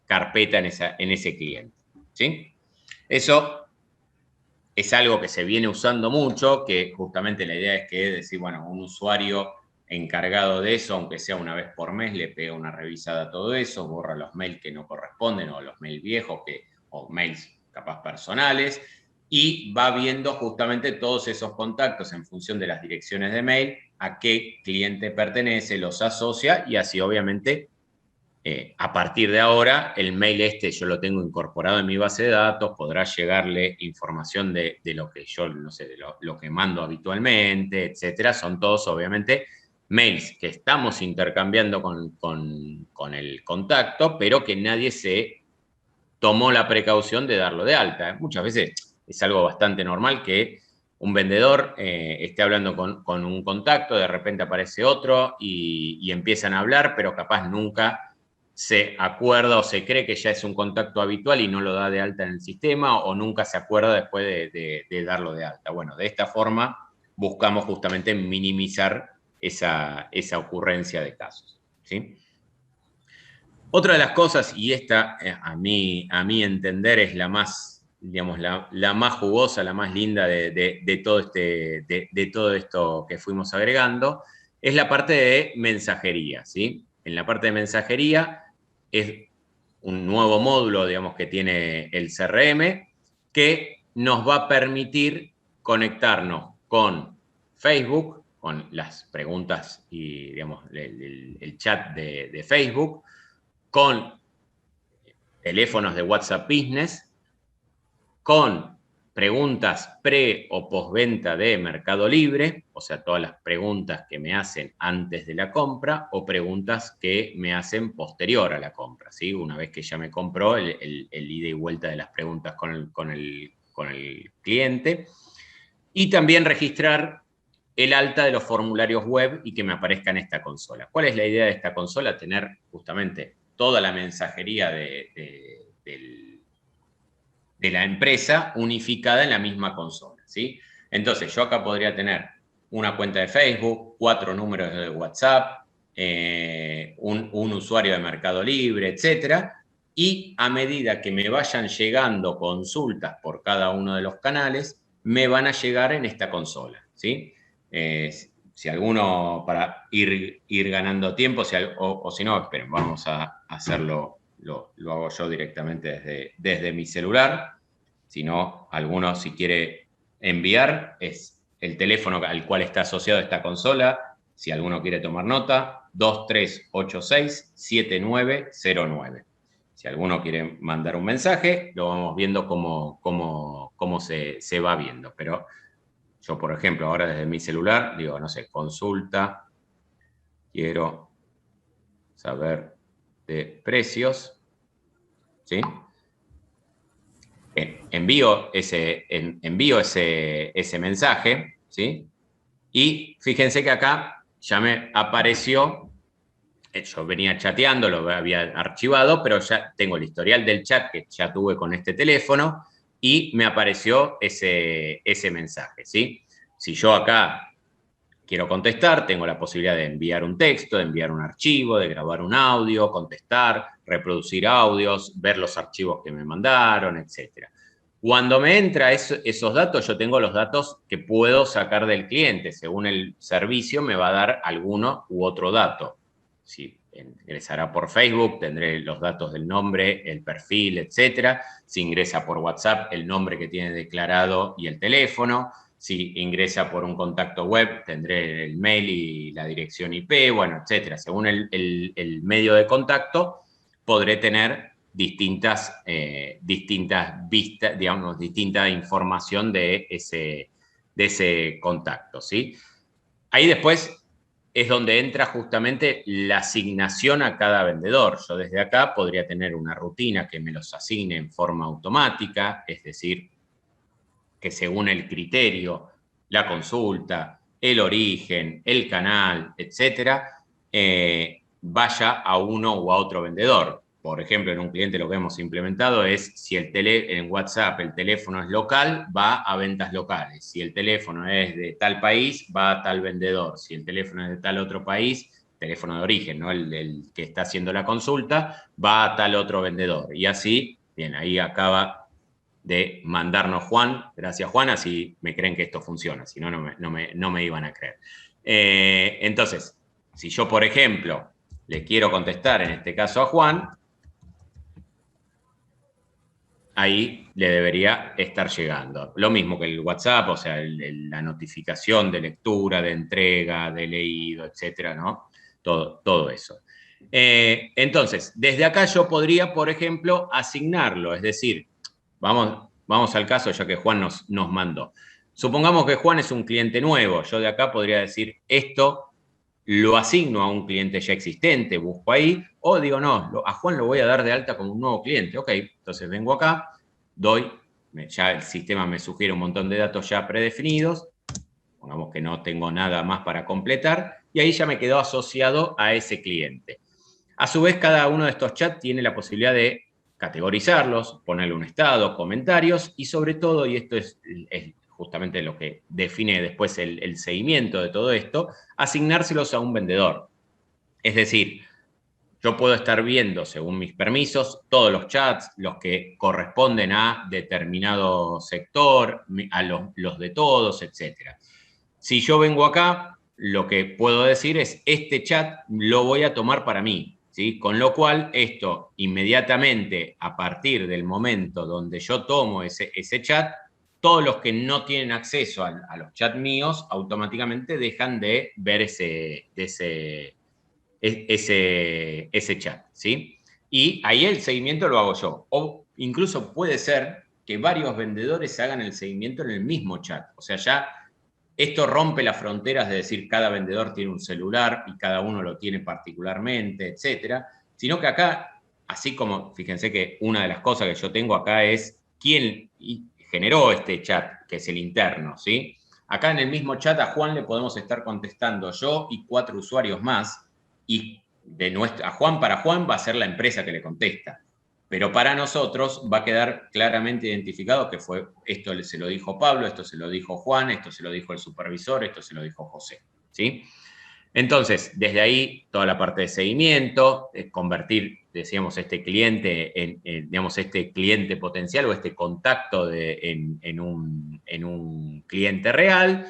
carpeta, en ese cliente, ¿sí? Eso es algo que se viene usando mucho, que justamente la idea es que decir, bueno, un usuario encargado de eso, aunque sea una vez por mes, le pega una revisada a todo eso, borra los mails que no corresponden o los mails viejos o mails capaz personales, y va viendo justamente todos esos contactos en función de las direcciones de mail, a qué cliente pertenece, los asocia y así obviamente a partir de ahora, el mail yo lo tengo incorporado en mi base de datos, podrá llegarle información de lo que yo, no sé, de lo que mando habitualmente, etcétera. Son todos, obviamente, mails que estamos intercambiando con el contacto, pero que nadie se tomó la precaución de darlo de alta. Muchas veces es algo bastante normal que un vendedor esté hablando con un contacto, de repente aparece otro y empiezan a hablar, pero capaz nunca se acuerda o se cree que ya es un contacto habitual y no lo da de alta en el sistema o nunca se acuerda después de darlo de alta. Bueno, de esta forma buscamos justamente minimizar esa ocurrencia de casos, ¿sí? Otra de las cosas, y esta a mi entender es la más, digamos, la más jugosa, la más linda de todo esto que fuimos agregando, es la parte de mensajería, ¿sí? En la parte de mensajería es un nuevo módulo, digamos, que tiene el CRM, que nos va a permitir conectarnos con Facebook, con las preguntas y, digamos, el chat de Facebook, con teléfonos de WhatsApp Business con preguntas pre o postventa de Mercado Libre, o sea, todas las preguntas que me hacen antes de la compra o preguntas que me hacen posterior a la compra, ¿sí? Una vez que ya me compró, el ida y vuelta de las preguntas con el cliente. Y también registrar el alta de los formularios web y que me aparezca en esta consola. ¿Cuál es la idea de esta consola? Tener justamente toda la mensajería de la empresa unificada en la misma consola, ¿sí? Entonces, yo acá podría tener una cuenta de Facebook, 4 números de WhatsApp, un usuario de Mercado Libre, etcétera, y a medida que me vayan llegando consultas por cada uno de los canales, me van a llegar en esta consola, ¿sí? Si alguno, para ir ganando tiempo, o si no, esperen, vamos a hacerlo, lo hago yo directamente desde mi celular. Si no, alguno, si quiere enviar, es el teléfono al cual está asociado esta consola. Si alguno quiere tomar nota, 2386-7909. Si alguno quiere mandar un mensaje, lo vamos viendo cómo se va viendo. Pero yo, por ejemplo, ahora desde mi celular, digo, no sé, consulta, quiero saber de precios, ¿sí? Envío ese mensaje, ¿sí? Y fíjense que acá ya me apareció, yo venía chateando, lo había archivado, pero ya tengo el historial del chat que ya tuve con este teléfono y me apareció ese mensaje, ¿sí? Si yo acá quiero contestar, tengo la posibilidad de enviar un texto, de enviar un archivo, de grabar un audio, contestar, reproducir audios, ver los archivos que me mandaron, etc. Cuando me entra esos datos, yo tengo los datos que puedo sacar del cliente. Según el servicio, me va a dar alguno u otro dato. Si ingresará por Facebook, tendré los datos del nombre, el perfil, etc. Si ingresa por WhatsApp, el nombre que tiene declarado y el teléfono. Si ingresa por un contacto web, tendré el mail y la dirección IP, bueno, etcétera. Según el medio de contacto, podré tener distintas vistas, digamos, distinta información de ese contacto, ¿sí? Ahí después es donde entra justamente la asignación a cada vendedor. Yo desde acá podría tener una rutina que me los asigne en forma automática, es decir, que según el criterio, la consulta, el origen, el canal, etcétera, vaya a uno u a otro vendedor. Por ejemplo, en un cliente lo que hemos implementado es si en WhatsApp el teléfono es local, va a ventas locales. Si el teléfono es de tal país, va a tal vendedor. Si el teléfono es de tal otro país, teléfono de origen, ¿no? El que está haciendo la consulta, va a tal otro vendedor. Y así, bien, ahí acaba de mandarnos Juan. Gracias, Juan, así me creen que esto funciona, si no, no me iban a creer. Entonces, si yo, por ejemplo, le quiero contestar, en este caso a Juan, ahí le debería estar llegando. Lo mismo que el WhatsApp, o sea, la notificación de lectura, de entrega, de leído, etcétera, ¿no? Todo eso. Entonces, desde acá yo podría, por ejemplo, asignarlo, es decir, vamos al caso, ya que Juan nos mandó. Supongamos que Juan es un cliente nuevo. Yo de acá podría decir, esto lo asigno a un cliente ya existente, busco ahí, o digo, no, a Juan lo voy a dar de alta como un nuevo cliente. Ok, entonces vengo acá, ya el sistema me sugiere un montón de datos ya predefinidos, pongamos que no tengo nada más para completar, y ahí ya me quedó asociado a ese cliente. A su vez, cada uno de estos chats tiene la posibilidad de categorizarlos, ponerle un estado, comentarios y sobre todo, y esto es justamente lo que define después el seguimiento de todo esto, asignárselos a un vendedor. Es decir, yo puedo estar viendo, según mis permisos, todos los chats, los que corresponden a determinado sector, a los de todos, etc. Si yo vengo acá, lo que puedo decir es, este chat lo voy a tomar para mí, ¿sí? Con lo cual, esto inmediatamente, a partir del momento donde yo tomo ese chat, todos los que no tienen acceso a los chats míos, automáticamente dejan de ver ese chat, ¿sí? Y ahí el seguimiento lo hago yo. O incluso puede ser que varios vendedores hagan el seguimiento en el mismo chat. O sea, ya esto rompe las fronteras de decir cada vendedor tiene un celular y cada uno lo tiene particularmente, etcétera. Sino que acá, así como, fíjense que una de las cosas que yo tengo acá es quién generó este chat, que es el interno, ¿sí? Acá en el mismo chat a Juan le podemos estar contestando yo y 4 usuarios más, y a Juan para Juan va a ser la empresa que le contesta. Pero para nosotros va a quedar claramente identificado que fue esto se lo dijo Pablo, esto se lo dijo Juan, esto se lo dijo el supervisor, esto se lo dijo José, ¿sí? Entonces, desde ahí, toda la parte de seguimiento, convertir, decíamos, este cliente digamos, este cliente potencial o este contacto en un cliente real.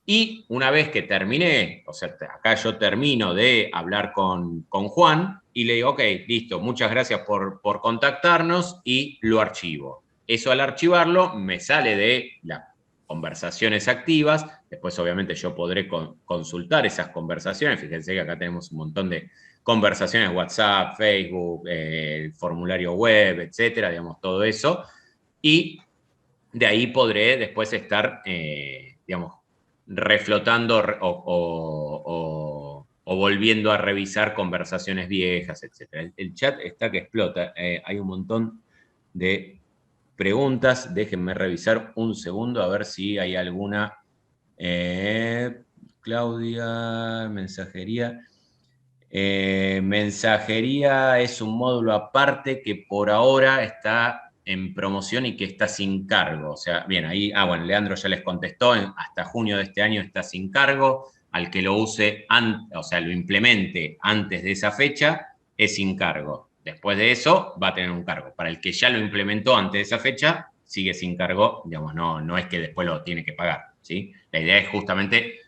Y una vez que terminé, o sea, acá yo termino de hablar con Juan y le digo, ok, listo, muchas gracias por contactarnos, y lo archivo. Eso, al archivarlo, me sale de las conversaciones activas. Después, obviamente, yo podré consultar esas conversaciones. Fíjense que acá tenemos un montón de conversaciones, WhatsApp, Facebook, el formulario web, etcétera, digamos, todo eso. Y de ahí podré después estar, digamos, reflotando o volviendo a revisar conversaciones viejas, etc. El chat está que explota. Hay un montón de preguntas. Déjenme revisar un segundo a ver si hay alguna. Claudia, mensajería. Mensajería es un módulo aparte que por ahora está en promoción y que está sin cargo. O sea, bien, ahí, bueno, Leandro ya les contestó, hasta junio de este año está sin cargo. Al que lo use, o sea, lo implemente antes de esa fecha, es sin cargo. Después de eso, va a tener un cargo. Para el que ya lo implementó antes de esa fecha, sigue sin cargo, digamos, no es que después lo tiene que pagar, ¿sí? La idea es justamente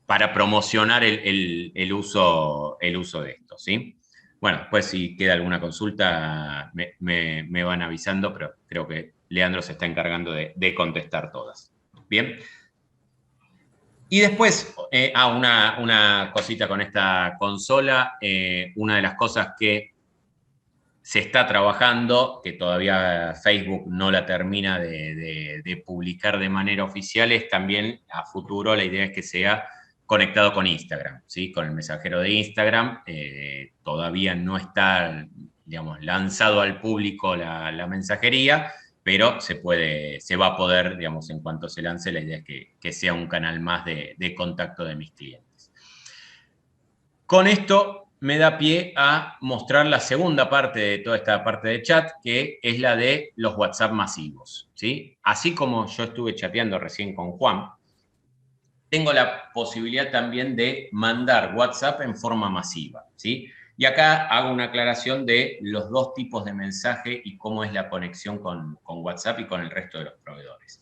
para promocionar el uso de esto, ¿sí? Bueno, después si queda alguna consulta me van avisando, pero creo que Leandro se está encargando de contestar todas. Bien. Y después, una cosita con esta consola. Una de las cosas que se está trabajando, que todavía Facebook no la termina de publicar de manera oficial, es también a futuro la idea es que sea conectado con Instagram, ¿sí? Con el mensajero de Instagram. Todavía no está, digamos, lanzado al público la mensajería, pero se va a poder, digamos, en cuanto se lance. La idea es que sea un canal más de contacto de mis clientes. Con esto me da pie a mostrar la segunda parte de toda esta parte de chat, que es la de los WhatsApp masivos, ¿sí? Así como yo estuve chateando recién con Juan, tengo la posibilidad también de mandar WhatsApp en forma masiva, ¿sí? Y acá hago una aclaración de los dos tipos de mensaje y cómo es la conexión con WhatsApp y con el resto de los proveedores.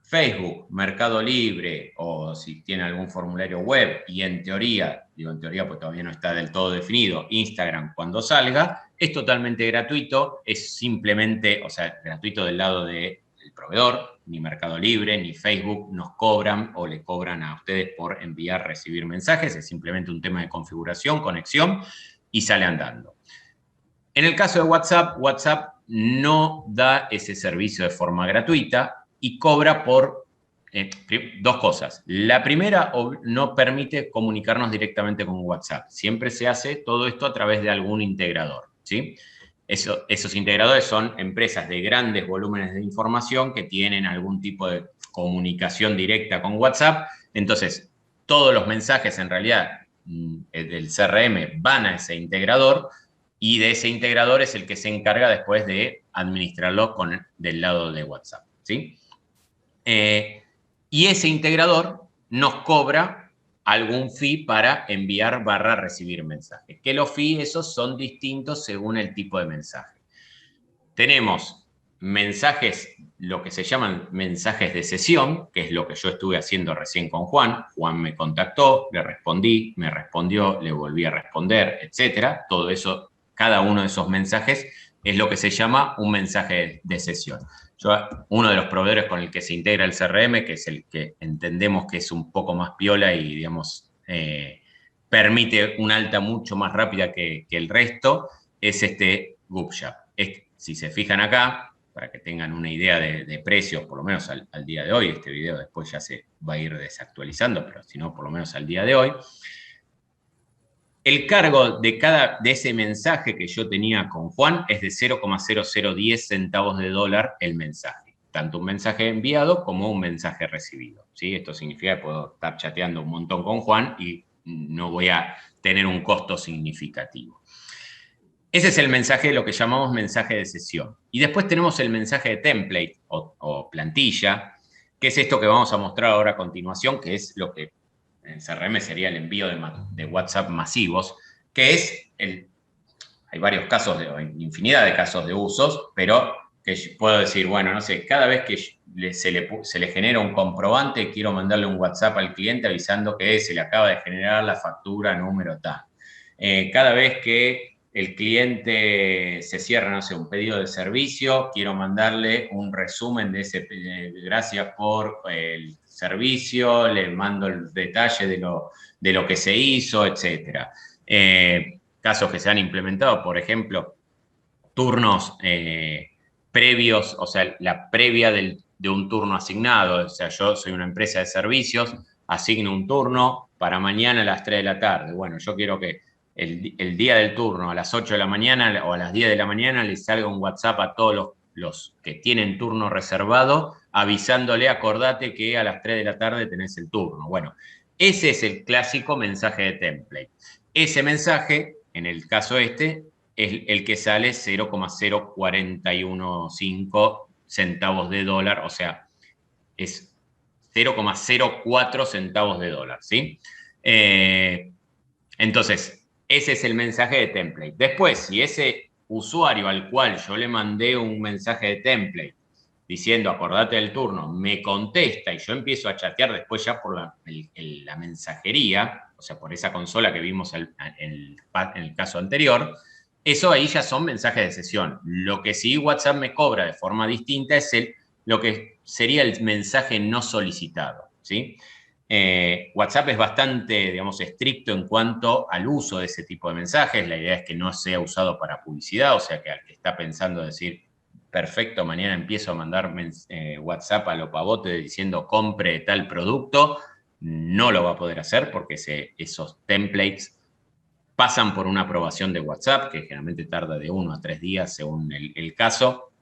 Facebook, Mercado Libre, o si tiene algún formulario web, y en teoría, digo en teoría porque todavía no está del todo definido, Instagram cuando salga, es totalmente gratuito, es simplemente, o sea, gratuito del lado del proveedor. Ni Mercado Libre ni Facebook nos cobran o le cobran a ustedes por enviar, recibir mensajes, es simplemente un tema de configuración, conexión, y sale andando. En el caso de WhatsApp, WhatsApp no da ese servicio de forma gratuita y cobra por dos cosas. La primera, no permite comunicarnos directamente con WhatsApp. Siempre se hace todo esto a través de algún integrador, ¿sí? Esos integradores son empresas de grandes volúmenes de información que tienen algún tipo de comunicación directa con WhatsApp. Entonces, todos los mensajes en realidad del CRM van a ese integrador, y de ese integrador es el que se encarga después de administrarlo del lado de WhatsApp, ¿sí? Y ese integrador nos cobra algún fee para enviar / recibir mensajes. Que los fees esos son distintos según el tipo de mensaje. Tenemos mensajes, lo que se llaman mensajes de sesión, que es lo que yo estuve haciendo recién con Juan. Juan me contactó, le respondí, me respondió, le volví a responder, etcétera. Todo eso, cada uno de esos mensajes es lo que se llama un mensaje de sesión. Uno de los proveedores con el que se integra el CRM, que es el que entendemos que es un poco más piola y, digamos, permite una alta mucho más rápida que el resto, es este GoopShop. Si se fijan acá, para que tengan una idea de precios, por lo menos al día de hoy, este video después ya se va a ir desactualizando, pero si no, por lo menos al día de hoy, el cargo de ese mensaje que yo tenía con Juan es de 0,0010 centavos de dólar el mensaje. Tanto un mensaje enviado como un mensaje recibido, ¿sí? Esto significa que puedo estar chateando un montón con Juan y no voy a tener un costo significativo. Ese es el mensaje, lo que llamamos mensaje de sesión. Y después tenemos el mensaje de template o plantilla, que es esto que vamos a mostrar ahora a continuación, que es lo que en CRM sería el envío de WhatsApp masivos, que es hay varios casos, infinidad de casos de usos, pero que puedo decir, bueno, no sé, cada vez que se le genera un comprobante, quiero mandarle un WhatsApp al cliente avisando que se le acaba de generar la factura número tal. Cada vez que el cliente se cierra, no sé, un pedido de servicio, quiero mandarle un resumen de ese, gracias por el servicio, le mando el detalle de lo que se hizo, etc. Casos que se han implementado, por ejemplo, turnos previos, o sea, la previa de un turno asignado. O sea, yo soy una empresa de servicios, asigno un turno para mañana a las 3 de la tarde. Bueno, yo quiero que el día del turno, a las 8 de la mañana o a las 10 de la mañana, les salga un WhatsApp a todos los que tienen turno reservado, avisándole, acordate que a las 3 de la tarde tenés el turno. Bueno, ese es el clásico mensaje de template. Ese mensaje, en el caso este, es el que sale 0,0415 centavos de dólar, o sea, es 0,04 centavos de dólar, ¿sí? Entonces, ese es el mensaje de template. Después, si ese usuario al cual yo le mandé un mensaje de template diciendo, acordate del turno, me contesta y yo empiezo a chatear después ya por la mensajería, o sea, por esa consola que vimos en el caso anterior, eso ahí ya son mensajes de sesión. Lo que sí WhatsApp me cobra de forma distinta es lo que sería el mensaje no solicitado, ¿sí? WhatsApp es bastante, digamos, estricto en cuanto al uso de ese tipo de mensajes. La idea es que no sea usado para publicidad, o sea, que al que está pensando decir, perfecto, mañana empiezo a mandar WhatsApp a lo pavote diciendo compre tal producto, no lo va a poder hacer porque esos templates pasan por una aprobación de WhatsApp, que generalmente tarda de 1 a 3 días según el caso,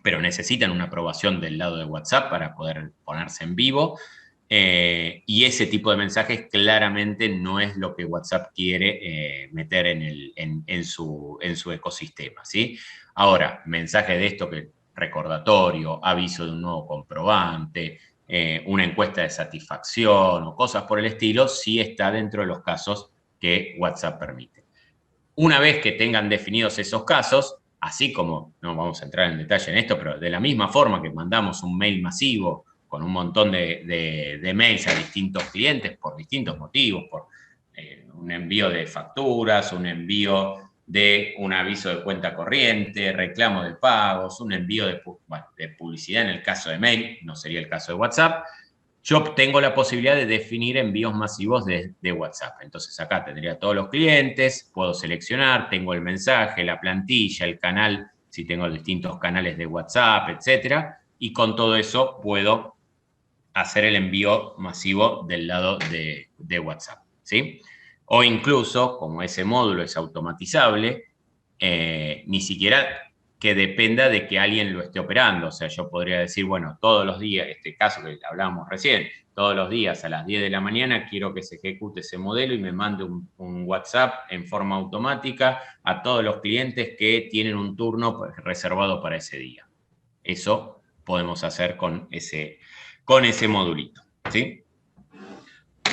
pero necesitan una aprobación del lado de WhatsApp para poder ponerse en vivo. Y ese tipo de mensajes claramente no es lo que WhatsApp quiere meter en su ecosistema, ¿sí? Ahora, mensaje de esto que recordatorio, aviso de un nuevo comprobante, una encuesta de satisfacción o cosas por el estilo, sí está dentro de los casos que WhatsApp permite. Una vez que tengan definidos esos casos, así como, no vamos a entrar en detalle en esto, pero de la misma forma que mandamos un mail masivo con un montón de mails a distintos clientes por distintos motivos, por un envío de facturas, un envío de un aviso de cuenta corriente, reclamo de pagos, un envío de publicidad en el caso de mail, no sería el caso de WhatsApp. Yo tengo la posibilidad de definir envíos masivos de WhatsApp. Entonces acá tendría todos los clientes, puedo seleccionar, tengo el mensaje, la plantilla, el canal, si tengo distintos canales de WhatsApp, etcétera, y con todo eso puedo hacer el envío masivo del lado de WhatsApp, ¿sí? O incluso, como ese módulo es automatizable, ni siquiera que dependa de que alguien lo esté operando. O sea, yo podría decir, bueno, todos los días, este caso que hablábamos recién, todos los días a las 10 de la mañana quiero que se ejecute ese modelo y me mande un WhatsApp en forma automática a todos los clientes que tienen un turno reservado para ese día. Eso podemos hacer con ese modulito, ¿sí?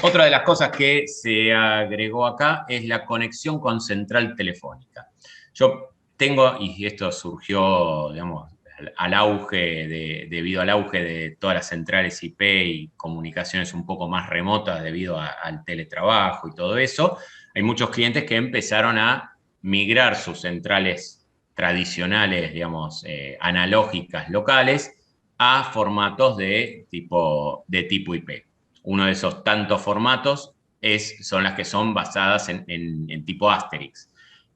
Otra de las cosas que se agregó acá es la conexión con central telefónica. Yo tengo, y esto surgió, digamos, debido al auge de todas las centrales IP y comunicaciones un poco más remotas debido al teletrabajo y todo eso, hay muchos clientes que empezaron a migrar sus centrales tradicionales, digamos, analógicas locales a formatos de tipo IP. Uno de esos tantos formatos son las que son basadas en tipo Asterix.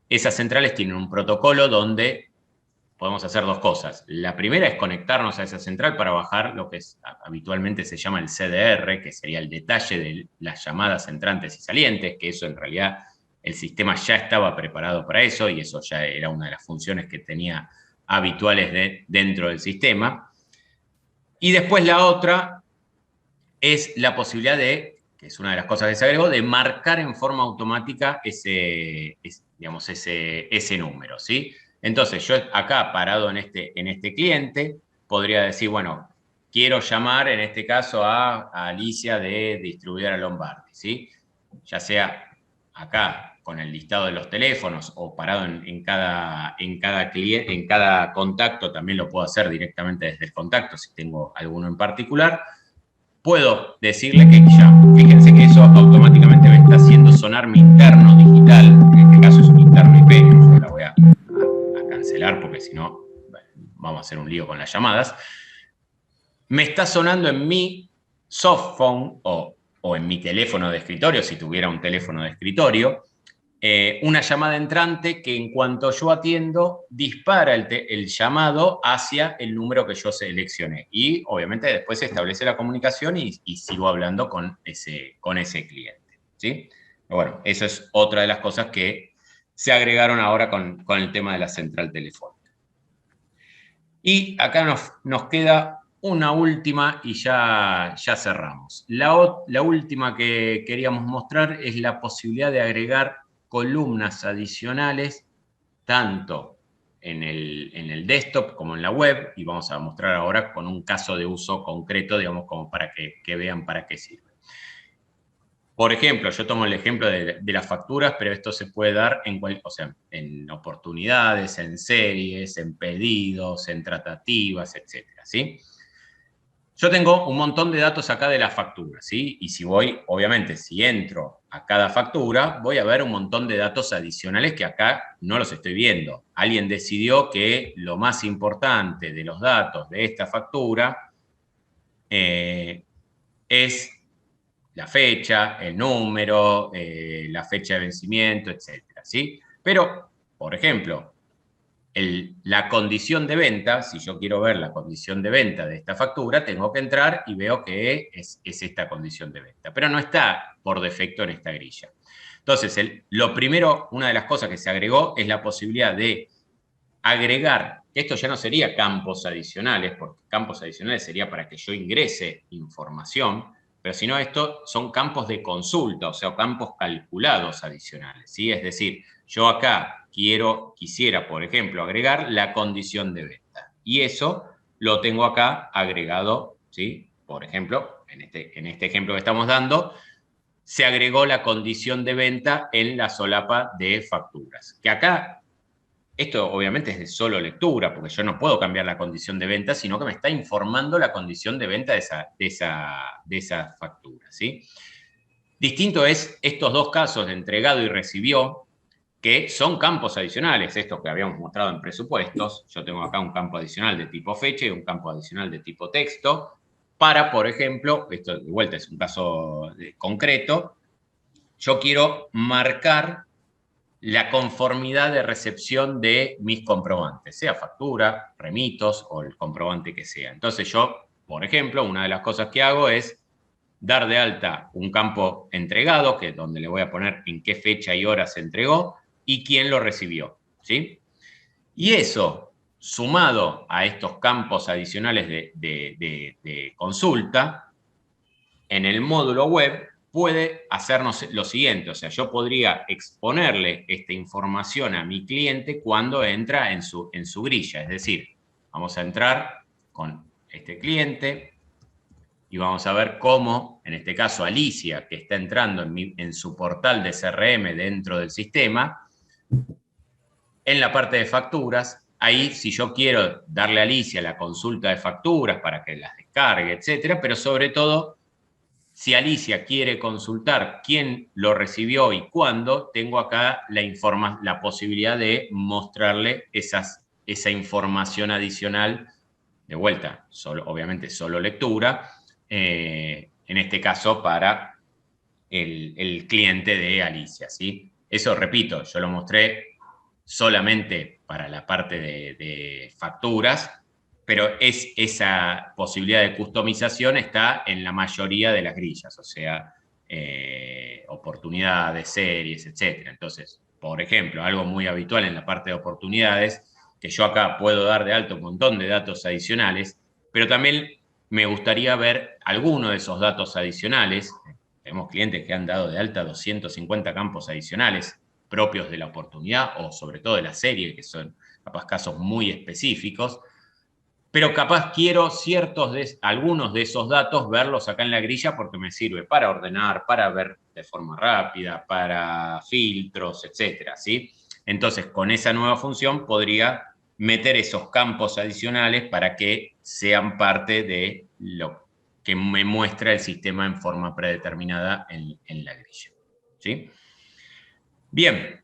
esas centrales tienen un protocolo donde podemos hacer dos cosas. La primera es conectarnos a esa central para bajar lo que habitualmente se llama el CDR, que sería el detalle de las llamadas entrantes y salientes, que eso en realidad el sistema ya estaba preparado para eso y eso ya era una de las funciones que tenía habituales dentro del sistema. Y después la otra es la posibilidad de, que es una de las cosas que se agregó, de marcar en forma automática ese número, ¿sí? Entonces, yo acá, parado en este cliente, podría decir, bueno, quiero llamar, en este caso, a Alicia de Distribuidora Lombardi, ¿sí? Ya sea acá, con el listado de los teléfonos, o parado en cada cliente, en cada contacto, también lo puedo hacer directamente desde el contacto, si tengo alguno en particular. Puedo decirle que llamo. Fíjense que eso automáticamente me está haciendo sonar mi interno digital, en este caso es un interno IP, yo la voy a cancelar porque si no vamos a hacer un lío con las llamadas. Me está sonando en mi soft phone o en mi teléfono de escritorio, si tuviera un teléfono de escritorio, una llamada entrante que en cuanto yo atiendo dispara el llamado hacia el número que yo seleccioné y obviamente después se establece la comunicación y sigo hablando con ese cliente, ¿sí? Pero bueno, eso es otra de las cosas que se agregaron ahora con el tema de la central telefónica. Y acá nos queda una última y ya cerramos. La última que queríamos mostrar es la posibilidad de agregar columnas adicionales tanto en el desktop como en la web, y vamos a mostrar ahora con un caso de uso concreto, digamos, como para que vean para qué sirve. Por ejemplo, yo tomo el ejemplo de las facturas, pero esto se puede dar en oportunidades, en series, en pedidos, en tratativas, etcétera, ¿sí? Yo tengo un montón de datos acá de las facturas, ¿sí? Y si obviamente, si entro a cada factura, voy a ver un montón de datos adicionales que acá no los estoy viendo. Alguien decidió que lo más importante de los datos de esta factura es la fecha, el número, la fecha de vencimiento, etcétera, ¿sí? Pero, por ejemplo, la condición de venta, si yo quiero ver la condición de venta de esta factura, tengo que entrar y veo que es esta condición de venta, pero no está por defecto en esta grilla. Entonces, lo primero, una de las cosas que se agregó es la posibilidad de agregar, esto ya no sería campos adicionales, porque campos adicionales sería para que yo ingrese información, pero si no, esto son campos de consulta, o sea, campos calculados adicionales, ¿sí? Es decir, yo acá quisiera, por ejemplo, agregar la condición de venta. Y eso lo tengo acá agregado, ¿sí? Por ejemplo, en este ejemplo que estamos dando, se agregó la condición de venta en la solapa de facturas. Que acá, esto obviamente es de solo lectura, porque yo no puedo cambiar la condición de venta, sino que me está informando la condición de venta de esa factura, ¿sí? Distinto es estos dos casos de entregado y recibió, que son campos adicionales, estos que habíamos mostrado en presupuestos. Yo tengo acá un campo adicional de tipo fecha y un campo adicional de tipo texto, para, por ejemplo, esto de vuelta es un caso concreto, yo quiero marcar la conformidad de recepción de mis comprobantes, sea factura, remitos o el comprobante que sea. Entonces yo, por ejemplo, una de las cosas que hago es dar de alta un campo entregado, que es donde le voy a poner en qué fecha y hora se entregó, y quién lo recibió, ¿sí? Y eso, sumado a estos campos adicionales de consulta, en el módulo web puede hacernos lo siguiente, o sea, yo podría exponerle esta información a mi cliente cuando entra en su grilla, es decir, vamos a entrar con este cliente y vamos a ver cómo, en este caso Alicia, que está entrando en su portal de CRM dentro del sistema, en la parte de facturas, ahí si yo quiero darle a Alicia la consulta de facturas para que las descargue, etcétera, pero sobre todo, si Alicia quiere consultar quién lo recibió y cuándo, tengo acá la posibilidad de mostrarle esa información adicional, de vuelta, obviamente solo lectura, en este caso para el cliente de Alicia, ¿sí? Eso, repito, yo lo mostré solamente para la parte de facturas, pero esa posibilidad de customización está en la mayoría de las grillas, o sea, oportunidades, series, etc. Entonces, por ejemplo, algo muy habitual en la parte de oportunidades, que yo acá puedo dar de alto un montón de datos adicionales, pero también me gustaría ver alguno de esos datos adicionales. Tenemos clientes que han dado de alta 250 campos adicionales propios de la oportunidad o sobre todo de la serie, que son capaz casos muy específicos, pero capaz quiero algunos de esos datos verlos acá en la grilla porque me sirve para ordenar, para ver de forma rápida, para filtros, etcétera, ¿sí? Entonces, con esa nueva función podría meter esos campos adicionales para que sean parte de lo que me muestra el sistema en forma predeterminada en la grilla, ¿sí? Bien,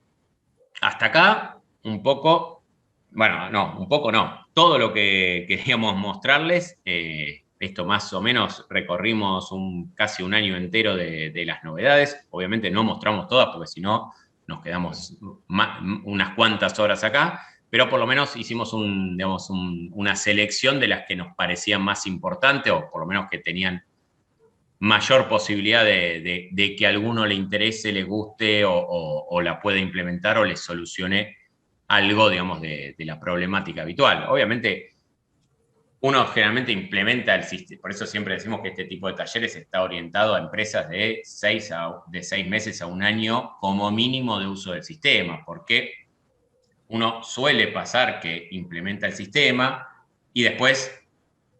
hasta acá un poco, bueno, no, un poco no, todo lo que queríamos mostrarles, esto más o menos recorrimos casi un año entero de las novedades, obviamente no mostramos todas porque si no nos quedamos unas cuantas horas acá, pero por lo menos hicimos una selección de las que nos parecían más importantes o por lo menos que tenían mayor posibilidad de que a alguno le interese, le guste o la pueda implementar o le solucione algo, digamos, de la problemática habitual. Obviamente, uno generalmente implementa el sistema, por eso siempre decimos que este tipo de talleres está orientado a empresas de 6 meses a un año como mínimo de uso del sistema, porque uno suele pasar que implementa el sistema y después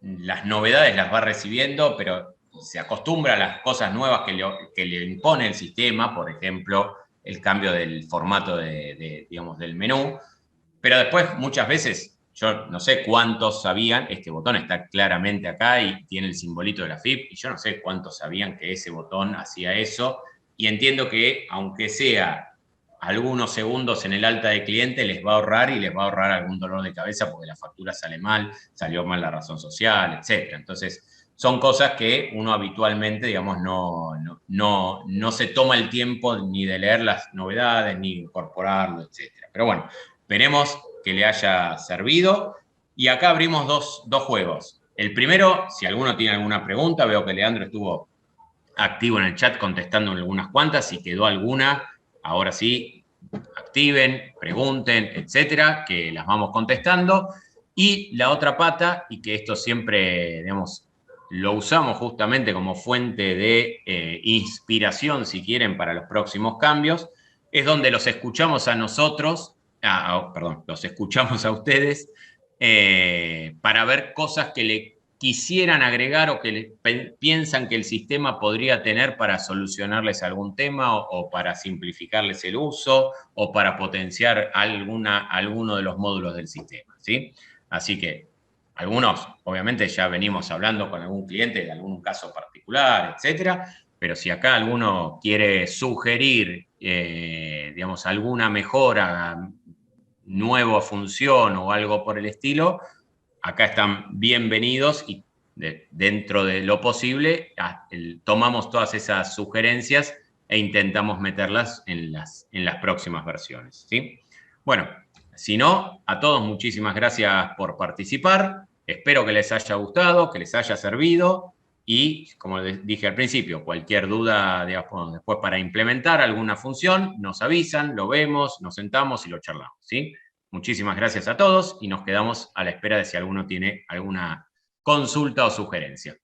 las novedades las va recibiendo, pero se acostumbra a las cosas nuevas que le impone el sistema, por ejemplo, el cambio del formato digamos, del menú, pero después muchas veces, yo no sé cuántos sabían, este botón está claramente acá y tiene el simbolito de la FIP, y yo no sé cuántos sabían que ese botón hacía eso, y entiendo que aunque sea algunos segundos en el alta de cliente, les va a ahorrar y les va a ahorrar algún dolor de cabeza porque la factura sale mal, salió mal la razón social, etc. Entonces, son cosas que uno habitualmente, digamos, no se toma el tiempo ni de leer las novedades, ni incorporarlo, etc. Pero bueno, esperemos que le haya servido. Y acá abrimos dos juegos. El primero, si alguno tiene alguna pregunta, veo que Leandro estuvo activo en el chat contestando algunas cuantas, si quedó alguna, ahora sí, activen, pregunten, etcétera, que las vamos contestando. Y la otra pata, y que esto siempre, digamos, lo usamos justamente como fuente de inspiración, si quieren, para los próximos cambios, es donde los escuchamos a nosotros, los escuchamos a ustedes, para ver cosas que le quisieran agregar o que piensan que el sistema podría tener para solucionarles algún tema o para simplificarles el uso o para potenciar alguno de los módulos del sistema, ¿sí? Así que algunos, obviamente, ya venimos hablando con algún cliente de algún caso particular, etcétera, pero si acá alguno quiere sugerir, digamos, alguna mejora, nueva función o algo por el estilo, acá están bienvenidos y dentro de lo posible tomamos todas esas sugerencias e intentamos meterlas en las próximas versiones, ¿sí? Bueno, si no, a todos muchísimas gracias por participar, espero que les haya gustado, que les haya servido y, como les dije al principio, cualquier duda después para implementar alguna función, nos avisan, lo vemos, nos sentamos y lo charlamos, ¿sí? Muchísimas gracias a todos y nos quedamos a la espera de si alguno tiene alguna consulta o sugerencia.